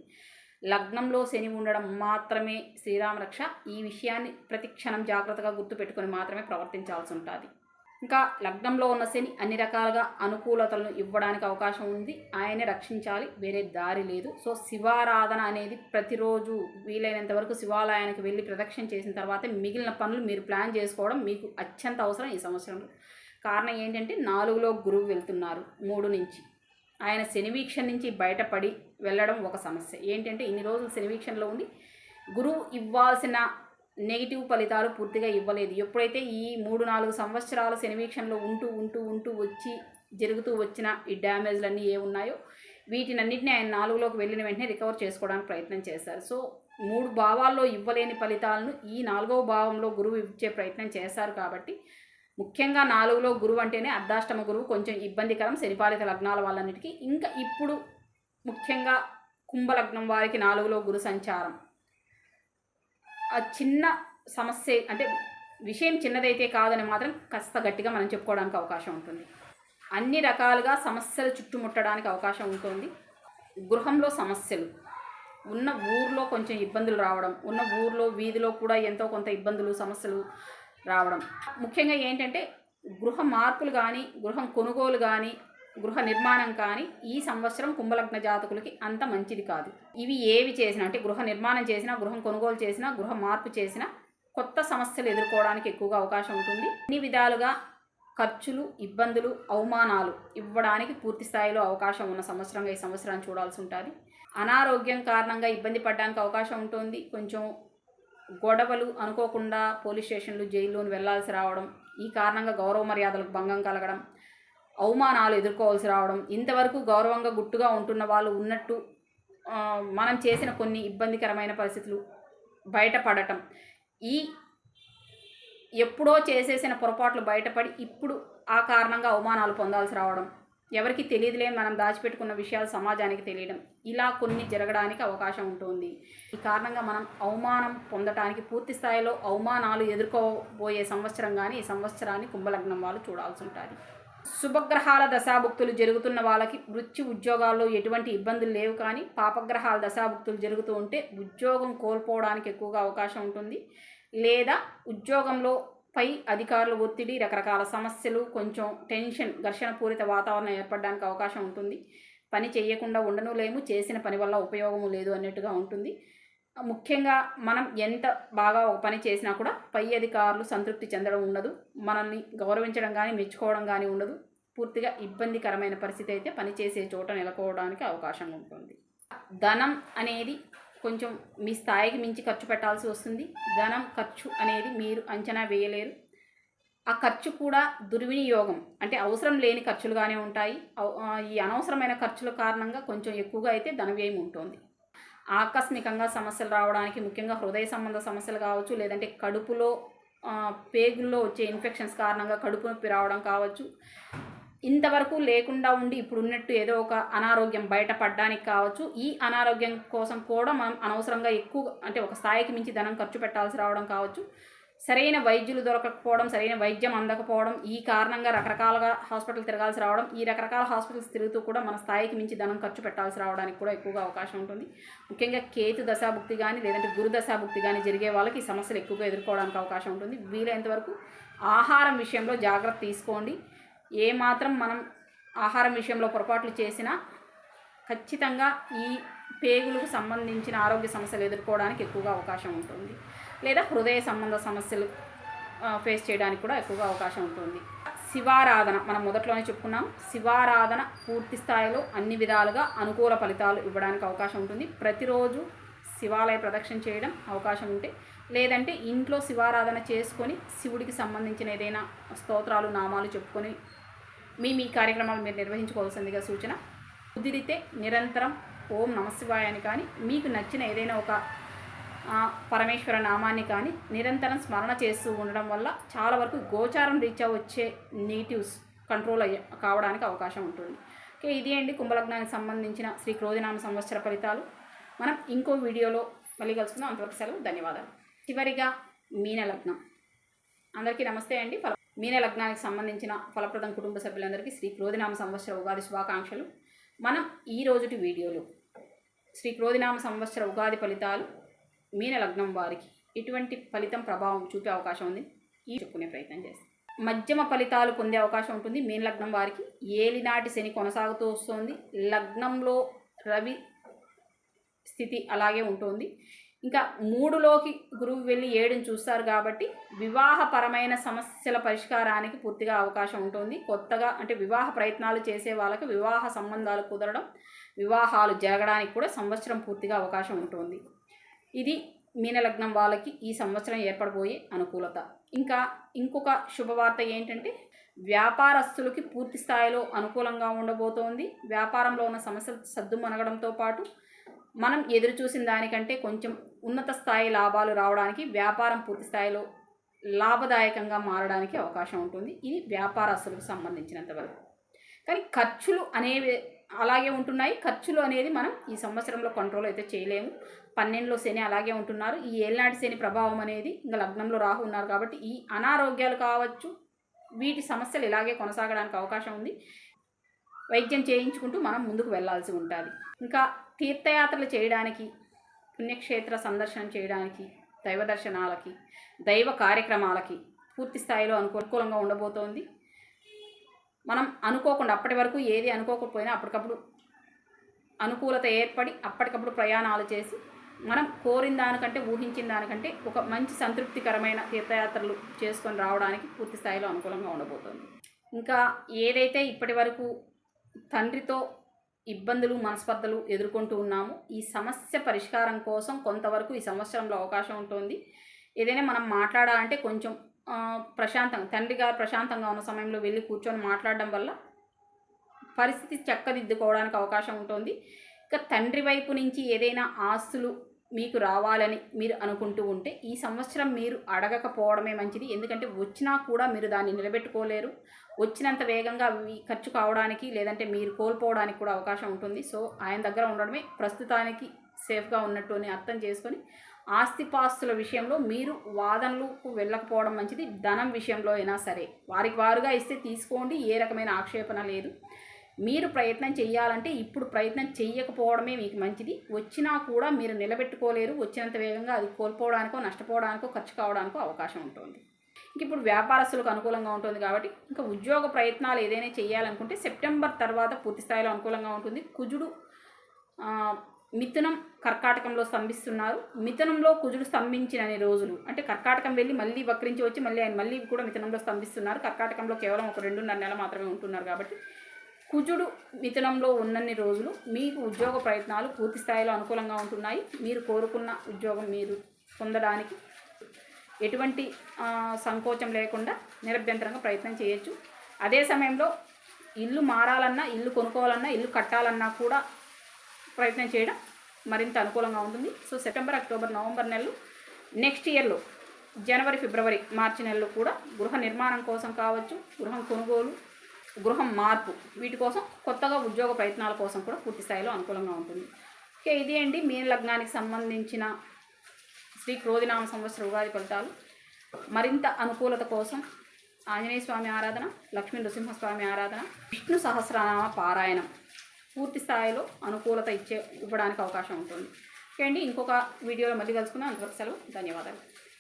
లగ్నంలో శని ఉండడం మాత్రమే శ్రీరామ రక్ష. ఈ విషయాన్ని ప్రతి క్షణం జాగ్రత్తగా గుర్తుపెట్టుకొని మాత్రమే ప్రవర్తించాల్సి ఉంటుంది. ఇంకా లగ్నంలో ఉన్న శని అన్ని రకాలుగా అనుకూలతలను ఇవ్వడానికి అవకాశం ఉంది. ఆయనే రక్షించాలి, వేరే దారి లేదు. సో శివారాధన అనేది ప్రతిరోజు వీలైనంత వరకు శివాలయానికి వెళ్ళి ప్రదక్షిణ చేసిన తర్వాత మిగిలిన పనులు మీరు ప్లాన్ చేసుకోవడం మీకు అత్యంత అవసరం ఈ సంవత్సరంలో. కారణం ఏంటంటే 4లో గురువు వెళ్తున్నారు 3 నుంచి. ఆయన శని వీక్షణ నుంచి బయటపడి వెళ్ళడం ఒక సమస్య. ఏంటంటే ఇన్ని రోజులు శని వీక్షణలో ఉండి గురువు ఇవ్వాల్సిన నెగిటివ్ ఫలితాలు పూర్తిగా ఇవ్వలేదు. ఎప్పుడైతే ఈ 3-4 సంవత్సరాల శని వీక్షణలో ఉంటూ వచ్చి జరుగుతూ వచ్చిన ఈ డ్యామేజ్లన్నీ ఏ ఉన్నాయో వీటినన్నింటినీ ఆయన 4లోకి వెళ్ళిన వెంటనే రికవర్ చేసుకోవడానికి ప్రయత్నం చేశారు. సో 3 భావాల్లో ఇవ్వలేని ఫలితాలను ఈ 4వ భావంలో గురువు ఇచ్చే ప్రయత్నం చేశారు. కాబట్టి ముఖ్యంగా 4లో గురువు అంటేనే అర్ధాష్టమ గురువు కొంచెం ఇబ్బందికరం శనిపాలిత లగ్నాల వాళ్ళన్నిటికీ. ఇంకా ఇప్పుడు ముఖ్యంగా కుంభలగ్నం వారికి 4లో గురు సంచారం ఆ చిన్న సమస్య అంటే విషయం చిన్నదైతే కాదని మాత్రం కాస్త గట్టిగా మనం చెప్పుకోవడానికి అవకాశం ఉంటుంది. అన్ని రకాలుగా సమస్యలు చుట్టుముట్టడానికి అవకాశం ఉంటుంది. గృహంలో సమస్యలు, ఉన్న ఊర్లో కొంచెం ఇబ్బందులు రావడం, ఉన్న ఊర్లో వీధిలో కూడా ఎంతో కొంత ఇబ్బందులు సమస్యలు రావడం. ముఖ్యంగా ఏంటంటే గృహ మార్పులు కానీ, గృహం కొనుగోలు కానీ, గృహ నిర్మాణం కానీ ఈ సంవత్సరం కుంభలగ్న జాతకులకి అంత మంచిది కాదు. ఇవి ఏవి చేసినా అంటే గృహ నిర్మాణం చేసినా, గృహం కొనుగోలు చేసినా, గృహ మార్పు చేసినా కొత్త సమస్యలు ఎదుర్కోవడానికి ఎక్కువగా అవకాశం ఉంటుంది. అన్ని విధాలుగా ఖర్చులు, ఇబ్బందులు, అవమానాలు ఇవ్వడానికి పూర్తి స్థాయిలో అవకాశం ఉన్న సంవత్సరంగా ఈ సంవత్సరాన్ని చూడాల్సి ఉంటుంది. అనారోగ్యం కారణంగా ఇబ్బంది పడడానికి అవకాశం ఉంటుంది. కొంచెం గొడవలు, అనుకోకుండా పోలీస్ స్టేషన్లు, జైల్లోని వెళ్లాల్సి రావడం, ఈ కారణంగా గౌరవ మర్యాదలకు భంగం కలగడం, అవమానాలు ఎదుర్కోవాల్సి రావడం, ఇంతవరకు గౌరవంగా గుట్టుగా ఉంటున్న వాళ్ళు ఉన్నట్టు మనం చేసిన కొన్ని ఇబ్బందికరమైన పరిస్థితులు బయటపడటం, ఈ ఎప్పుడో చేసేసిన పొరపాట్లు బయటపడి ఇప్పుడు ఆ కారణంగా అవమానాలు పొందాల్సి రావడం, ఎవరికి తెలియదులే మనం దాచిపెట్టుకున్న విషయాలు సమాజానికి తెలియడం, ఇలా కొన్ని జరగడానికి అవకాశం ఉంటుంది. ఈ కారణంగా మనం అవమానం పొందటానికి పూర్తి స్థాయిలో అవమానాలు ఎదుర్కోబోయే సంవత్సరం కానీ ఈ సంవత్సరాన్ని కుంభలగ్నం వాళ్ళు చూడాల్సి ఉంటుంది. శుభగ్రహాల దశాభుక్తులు జరుగుతున్న వాళ్ళకి వృత్తి ఉద్యోగాల్లో ఎటువంటి ఇబ్బందులు లేవు. కానీ పాపగ్రహాల దశాభుక్తులు జరుగుతూ ఉంటే ఉద్యోగం కోల్పోవడానికి ఎక్కువగా అవకాశం ఉంటుంది. లేదా ఉద్యోగంలో పై అధికారుల ఒత్తిడి, రకరకాల సమస్యలు, కొంచెం టెన్షన్, ఘర్షణపూరిత వాతావరణం ఏర్పడడానికి అవకాశం ఉంటుంది. పని చేయకుండా ఉండను లేము, చేసిన పని వల్ల ఉపయోగము లేదు అన్నట్టుగా ఉంటుంది. ముఖ్యంగా మనం ఎంత బాగా ఒక పని చేసినా కూడా పై అధికారులు సంతృప్తి చెందడం ఉండదు, మనల్ని గౌరవించడం కానీ మెచ్చుకోవడం కానీ ఉండదు. పూర్తిగా ఇబ్బందికరమైన పరిస్థితి అయితే పని చేసే చోట నెలకోవడానికి అవకాశం ఉంటుంది. ధనం అనేది కొంచెం మీ స్థాయికి మించి ఖర్చు పెట్టాల్సి వస్తుంది. ధనం ఖర్చు అనేది మీరు అంచనా వేయలేరు. ఆ ఖర్చు కూడా దుర్వినియోగం అంటే అవసరం లేని ఖర్చులుగానే ఉంటాయి. ఈ అనవసరమైన ఖర్చుల కారణంగా కొంచెం ఎక్కువగా అయితే ధన వ్యయం ఉంటుంది. ఆకస్మికంగా సమస్యలు రావడానికి ముఖ్యంగా హృదయ సంబంధ సమస్యలు కావచ్చు, లేదంటే కడుపులో పేగుల్లో వచ్చే ఇన్ఫెక్షన్స్ కారణంగా కడుపు నొప్పి రావడం కావచ్చు, ఇంతవరకు లేకుండా ఉండి ఇప్పుడు ఉన్నట్టు ఏదో ఒక అనారోగ్యం బయటపడడానికి కావచ్చు. ఈ అనారోగ్యం కోసం కూడా మనం అనవసరంగా ఎక్కువ అంటే ఒక స్థాయికి మించి ధనం ఖర్చు పెట్టాల్సి రావడం కావచ్చు. సరైన వైద్యులు దొరకకపోవడం, సరైన వైద్యం అందకపోవడం, ఈ కారణంగా రకరకాలుగా హాస్పిటల్ తిరగాల్సి రావడం, ఈ రకరకాల హాస్పిటల్స్ తిరుగుతూ కూడా మన స్థాయికి మించి ధనం ఖర్చు పెట్టాల్సి రావడానికి కూడా ఎక్కువగా అవకాశం ఉంటుంది. ముఖ్యంగా కేతు దశాభుక్తి కానీ లేదంటే గురు దశాభుక్తి కానీ జరిగే వాళ్ళకి ఈ సమస్యలు ఎక్కువగా ఎదుర్కోవడానికి అవకాశం ఉంటుంది. వీలైనంతవరకు ఆహారం విషయంలో జాగ్రత్త తీసుకోండి. ఏమాత్రం మనం ఆహారం విషయంలో పొరపాట్లు చేసినా ఖచ్చితంగా ఈ పేగులకు సంబంధించిన ఆరోగ్య సమస్యలు ఎదుర్కోవడానికి ఎక్కువగా అవకాశం ఉంటుంది. లేదా హృదయ సంబంధ సమస్యలు ఫేస్ చేయడానికి కూడా ఎక్కువగా అవకాశం ఉంటుంది. శివారాధన మనం మొదట్లోనే చెప్పుకున్నాం. శివారాధన పూర్తి స్థాయిలో అన్ని విధాలుగా అనుకూల ఫలితాలు ఇవ్వడానికి అవకాశం ఉంటుంది. ప్రతిరోజు శివాలయ ప్రదక్షిణ చేయడం అవకాశం ఉంటే, లేదంటే ఇంట్లో శివారాధన చేసుకొని శివుడికి సంబంధించిన ఏదైనా స్తోత్రాలు, నామాలు చెప్పుకొని మీ కార్యక్రమాలు మీరు నిర్వహించుకోవాల్సిందిగా సూచన. కుదిరితే నిరంతరం ఓం నమశివాయ అని కానీ మీకు నచ్చిన ఏదైనా ఒక పరమేశ్వర నామాన్ని కానీ నిరంతరం స్మరణ చేస్తూ ఉండడం వల్ల చాలా వరకు గోచారం రీత్యా వచ్చే నెగిటివ్స్ కంట్రోల్ కావడానికి అవకాశం ఉంటుంది. ఓకే, ఇది అండి కుంభలగ్నానికి సంబంధించిన శ్రీ క్రోధినామ సంవత్సర ఫలితాలు. మనం ఇంకో వీడియోలో మళ్ళీ కలుసుకుందాం. అంతవరకు సెలవు, ధన్యవాదాలు. చివరిగా మీనలగ్నం. అందరికీ నమస్తే అండి. మీనలగ్నానికి సంబంధించిన ఫలప్రదం కుటుంబ సభ్యులందరికీ శ్రీ క్రోధినామ సంవత్సర ఉగాది శుభాకాంక్షలు. మనం ఈ రోజుటి వీడియోలో శ్రీ క్రోధినామ సంవత్సర ఉగాది ఫలితాలు మీనలగ్నం వారికి ఎటువంటి ఫలితం ప్రభావం చూపే అవకాశం ఉంది ఈ చెప్పుకునే ప్రయత్నం చేస్తాం. మధ్యమ ఫలితాలు పొందే అవకాశం ఉంటుంది. మీనలగ్నం వారికి ఏలినాటి శని కొనసాగుతూ వస్తుంది. లగ్నంలో రవి స్థితి అలాగే ఉంటుంది. ఇంకా 3లోకి గురువు వెళ్ళి 7ని చూస్తారు కాబట్టి వివాహపరమైన సమస్యల పరిష్కారానికి పూర్తిగా అవకాశం ఉంటుంది. కొత్తగా అంటే వివాహ ప్రయత్నాలు చేసే వాళ్ళకి వివాహ సంబంధాలు కుదరడం, వివాహాలు జరగడానికి కూడా సంవత్సరం పూర్తిగా అవకాశం ఉంటుంది. ఇది మీనలగ్నం వాళ్ళకి ఈ సంవత్సరం ఏర్పడబోయే అనుకూలత. ఇంకా ఇంకొక శుభవార్త ఏంటంటే వ్యాపారస్తులకి పూర్తి స్థాయిలో అనుకూలంగా ఉండబోతోంది. వ్యాపారంలో ఉన్న సమస్యలు సద్దుమణగడంతో పాటు మనం ఎదురు చూసిన దానికంటే కొంచెం ఉన్నత స్థాయి లాభాలు రావడానికి, వ్యాపారం పూర్తి స్థాయిలో లాభదాయకంగా మారడానికి అవకాశం ఉంటుంది. ఇది వ్యాపారస్తులకు సంబంధించినంత వరకు. కానీ ఖర్చులు అనేవి అలాగే ఉంటున్నాయి. ఖర్చులు అనేది మనం ఈ సంవత్సరంలో కంట్రోల్ అయితే చేయలేము. 12లో శని అలాగే ఉంటున్నారు. ఈ ఏళ్ళనాటి శని ప్రభావం అనేది ఇంకా లగ్నంలో రాహు ఉన్నారు కాబట్టి ఈ అనారోగ్యాలు కావచ్చు, వీటి సమస్యలు ఇలాగే కొనసాగడానికి అవకాశం ఉంది. వైద్యం చేయించుకుంటూ మనం ముందుకు వెళ్ళాల్సి ఉంటుంది. ఇంకా తీర్థయాత్రలు చేయడానికి, పుణ్యక్షేత్ర సందర్శనం చేయడానికి, దైవ దర్శనాలకి, దైవ కార్యక్రమాలకి పూర్తి స్థాయిలో అనుకూలంగా ఉండబోతోంది. మనం అనుకోకుండా అప్పటి వరకు ఏది అనుకోకపోయినా అప్పటికప్పుడు అనుకూలత ఏర్పడి అప్పటికప్పుడు ప్రయాణాలు చేసి మనం కోరిన దానికంటే, ఊహించిన దానికంటే ఒక మంచి సంతృప్తికరమైన తీర్థయాత్రలు చేసుకొని రావడానికి పూర్తి స్థాయిలో అనుకూలంగా ఉండబోతోంది. ఇంకా ఏదైతే ఇప్పటి వరకు తండ్రితో ఇబ్బందులు, మనస్పర్ధలు ఎదుర్కొంటూ ఉన్నాము, ఈ సమస్య పరిష్కారం కోసం కొంతవరకు ఈ సంవత్సరంలో అవకాశం ఉంటుంది. ఏదైనా మనం మాట్లాడాలంటే కొంచెం ప్రశాంతంగా, తండ్రి గారు ప్రశాంతంగా ఉన్న సమయంలో వెళ్ళి కూర్చొని మాట్లాడడం వల్ల పరిస్థితి చక్కదిద్దుకోవడానికి అవకాశం ఉంటుంది. ఇక తండ్రి వైపు నుంచి ఏదైనా ఆస్తులు మీకు రావాలని మీరు అనుకుంటూ ఉంటే ఈ సంవత్సరం మీరు అడగకపోవడమే మంచిది. ఎందుకంటే వచ్చినా కూడా మీరు దాన్ని నిలబెట్టుకోలేరు. వచ్చినంత వేగంగా అవి ఖర్చు కావడానికి లేదంటే మీరు కోల్పోవడానికి కూడా అవకాశం ఉంటుంది. సో ఆయన దగ్గర ఉండడమే ప్రస్తుతానికి సేఫ్గా ఉన్నట్టు అని అర్థం చేసుకొని ఆస్తిపాస్తుల విషయంలో మీరు వాదనలకు వెళ్ళకపోవడం మంచిది. ధనం విషయంలో అయినా సరే వారికి వారుగా ఇస్తే తీసుకోండి, ఏ రకమైన ఆక్షేపణ లేదు. మీరు ప్రయత్నం చేయాలంటే ఇప్పుడు ప్రయత్నం చేయకపోవడమే మీకు మంచిది. వచ్చినా కూడా మీరు నిలబెట్టుకోలేరు. వచ్చినంత వేగంగా అది కోల్పోవడానికో, నష్టపోవడానికో, ఖర్చు కావడానికో అవకాశం ఉంటుంది. ఇంక ఇప్పుడు వ్యాపారస్తులకు అనుకూలంగా ఉంటుంది కాబట్టి ఇంకా ఉద్యోగ ప్రయత్నాలు ఏదైనా చేయాలనుకుంటే సెప్టెంబర్ తర్వాత పూర్తి స్థాయిలో అనుకూలంగా ఉంటుంది. కుజుడు మిథునం కర్కాటకంలో స్తంభిస్తున్నారు. మిథునంలో కుజుడు స్తంభించిన రోజులు అంటే కర్కాటకం వెళ్ళి మళ్ళీ వక్రించి వచ్చి మళ్ళీ ఆయన మళ్ళీ కూడా మిథునంలో స్తంభిస్తున్నారు. కర్కాటకంలో కేవలం ఒక 2.5 నెలలు మాత్రమే ఉంటున్నారు కాబట్టి కుజుడు మిథునంలో ఉన్నన్ని రోజులు మీకు ఉద్యోగ ప్రయత్నాలు పూర్తి స్థాయిలో అనుకూలంగా ఉంటున్నాయి. మీరు కోరుకున్న ఉద్యోగం మీరు పొందడానికి ఎటువంటి సంకోచం లేకుండా నిరభ్యంతరంగా ప్రయత్నం చేయొచ్చు. అదే సమయంలో ఇల్లు మారాలన్నా, ఇల్లు కొనుక్కోవాలన్నా, ఇల్లు కట్టాలన్నా కూడా ప్రయత్నం చేయడం మరింత అనుకూలంగా ఉంటుంది. సో సెప్టెంబర్, అక్టోబర్, నవంబర్ నెలలు, నెక్స్ట్ ఇయర్లో జనవరి, ఫిబ్రవరి, మార్చి నెలలు కూడా గృహ నిర్మాణం కోసం కావచ్చు, గృహం కొనుగోలు, గృహం మార్పు, వీటి కోసం కొత్తగా ఉద్యోగ ప్రయత్నాల కోసం కూడా పూర్తి స్థాయిలో అనుకూలంగా ఉంటుంది. ఓకే, ఇది అండి మీన లగ్నానికి సంబంధించిన శ్రీ క్రోధినామ సంవత్సర ఉగాది ఫలితాలు. మరింత అనుకూలత కోసం ఆంజనేయ స్వామి ఆరాధన, లక్ష్మీ నృసింహస్వామి ఆరాధన, విష్ణు సహస్రనామ పారాయణం పూర్తి స్థాయిలో అనుకూలత ఇవ్వడానికి అవకాశం ఉంటుంది. ఓకే అండి, ఇంకొక వీడియోలో మళ్ళీ కలుసుకుందాం. అంతవరకు సెలవు, ధన్యవాదాలు.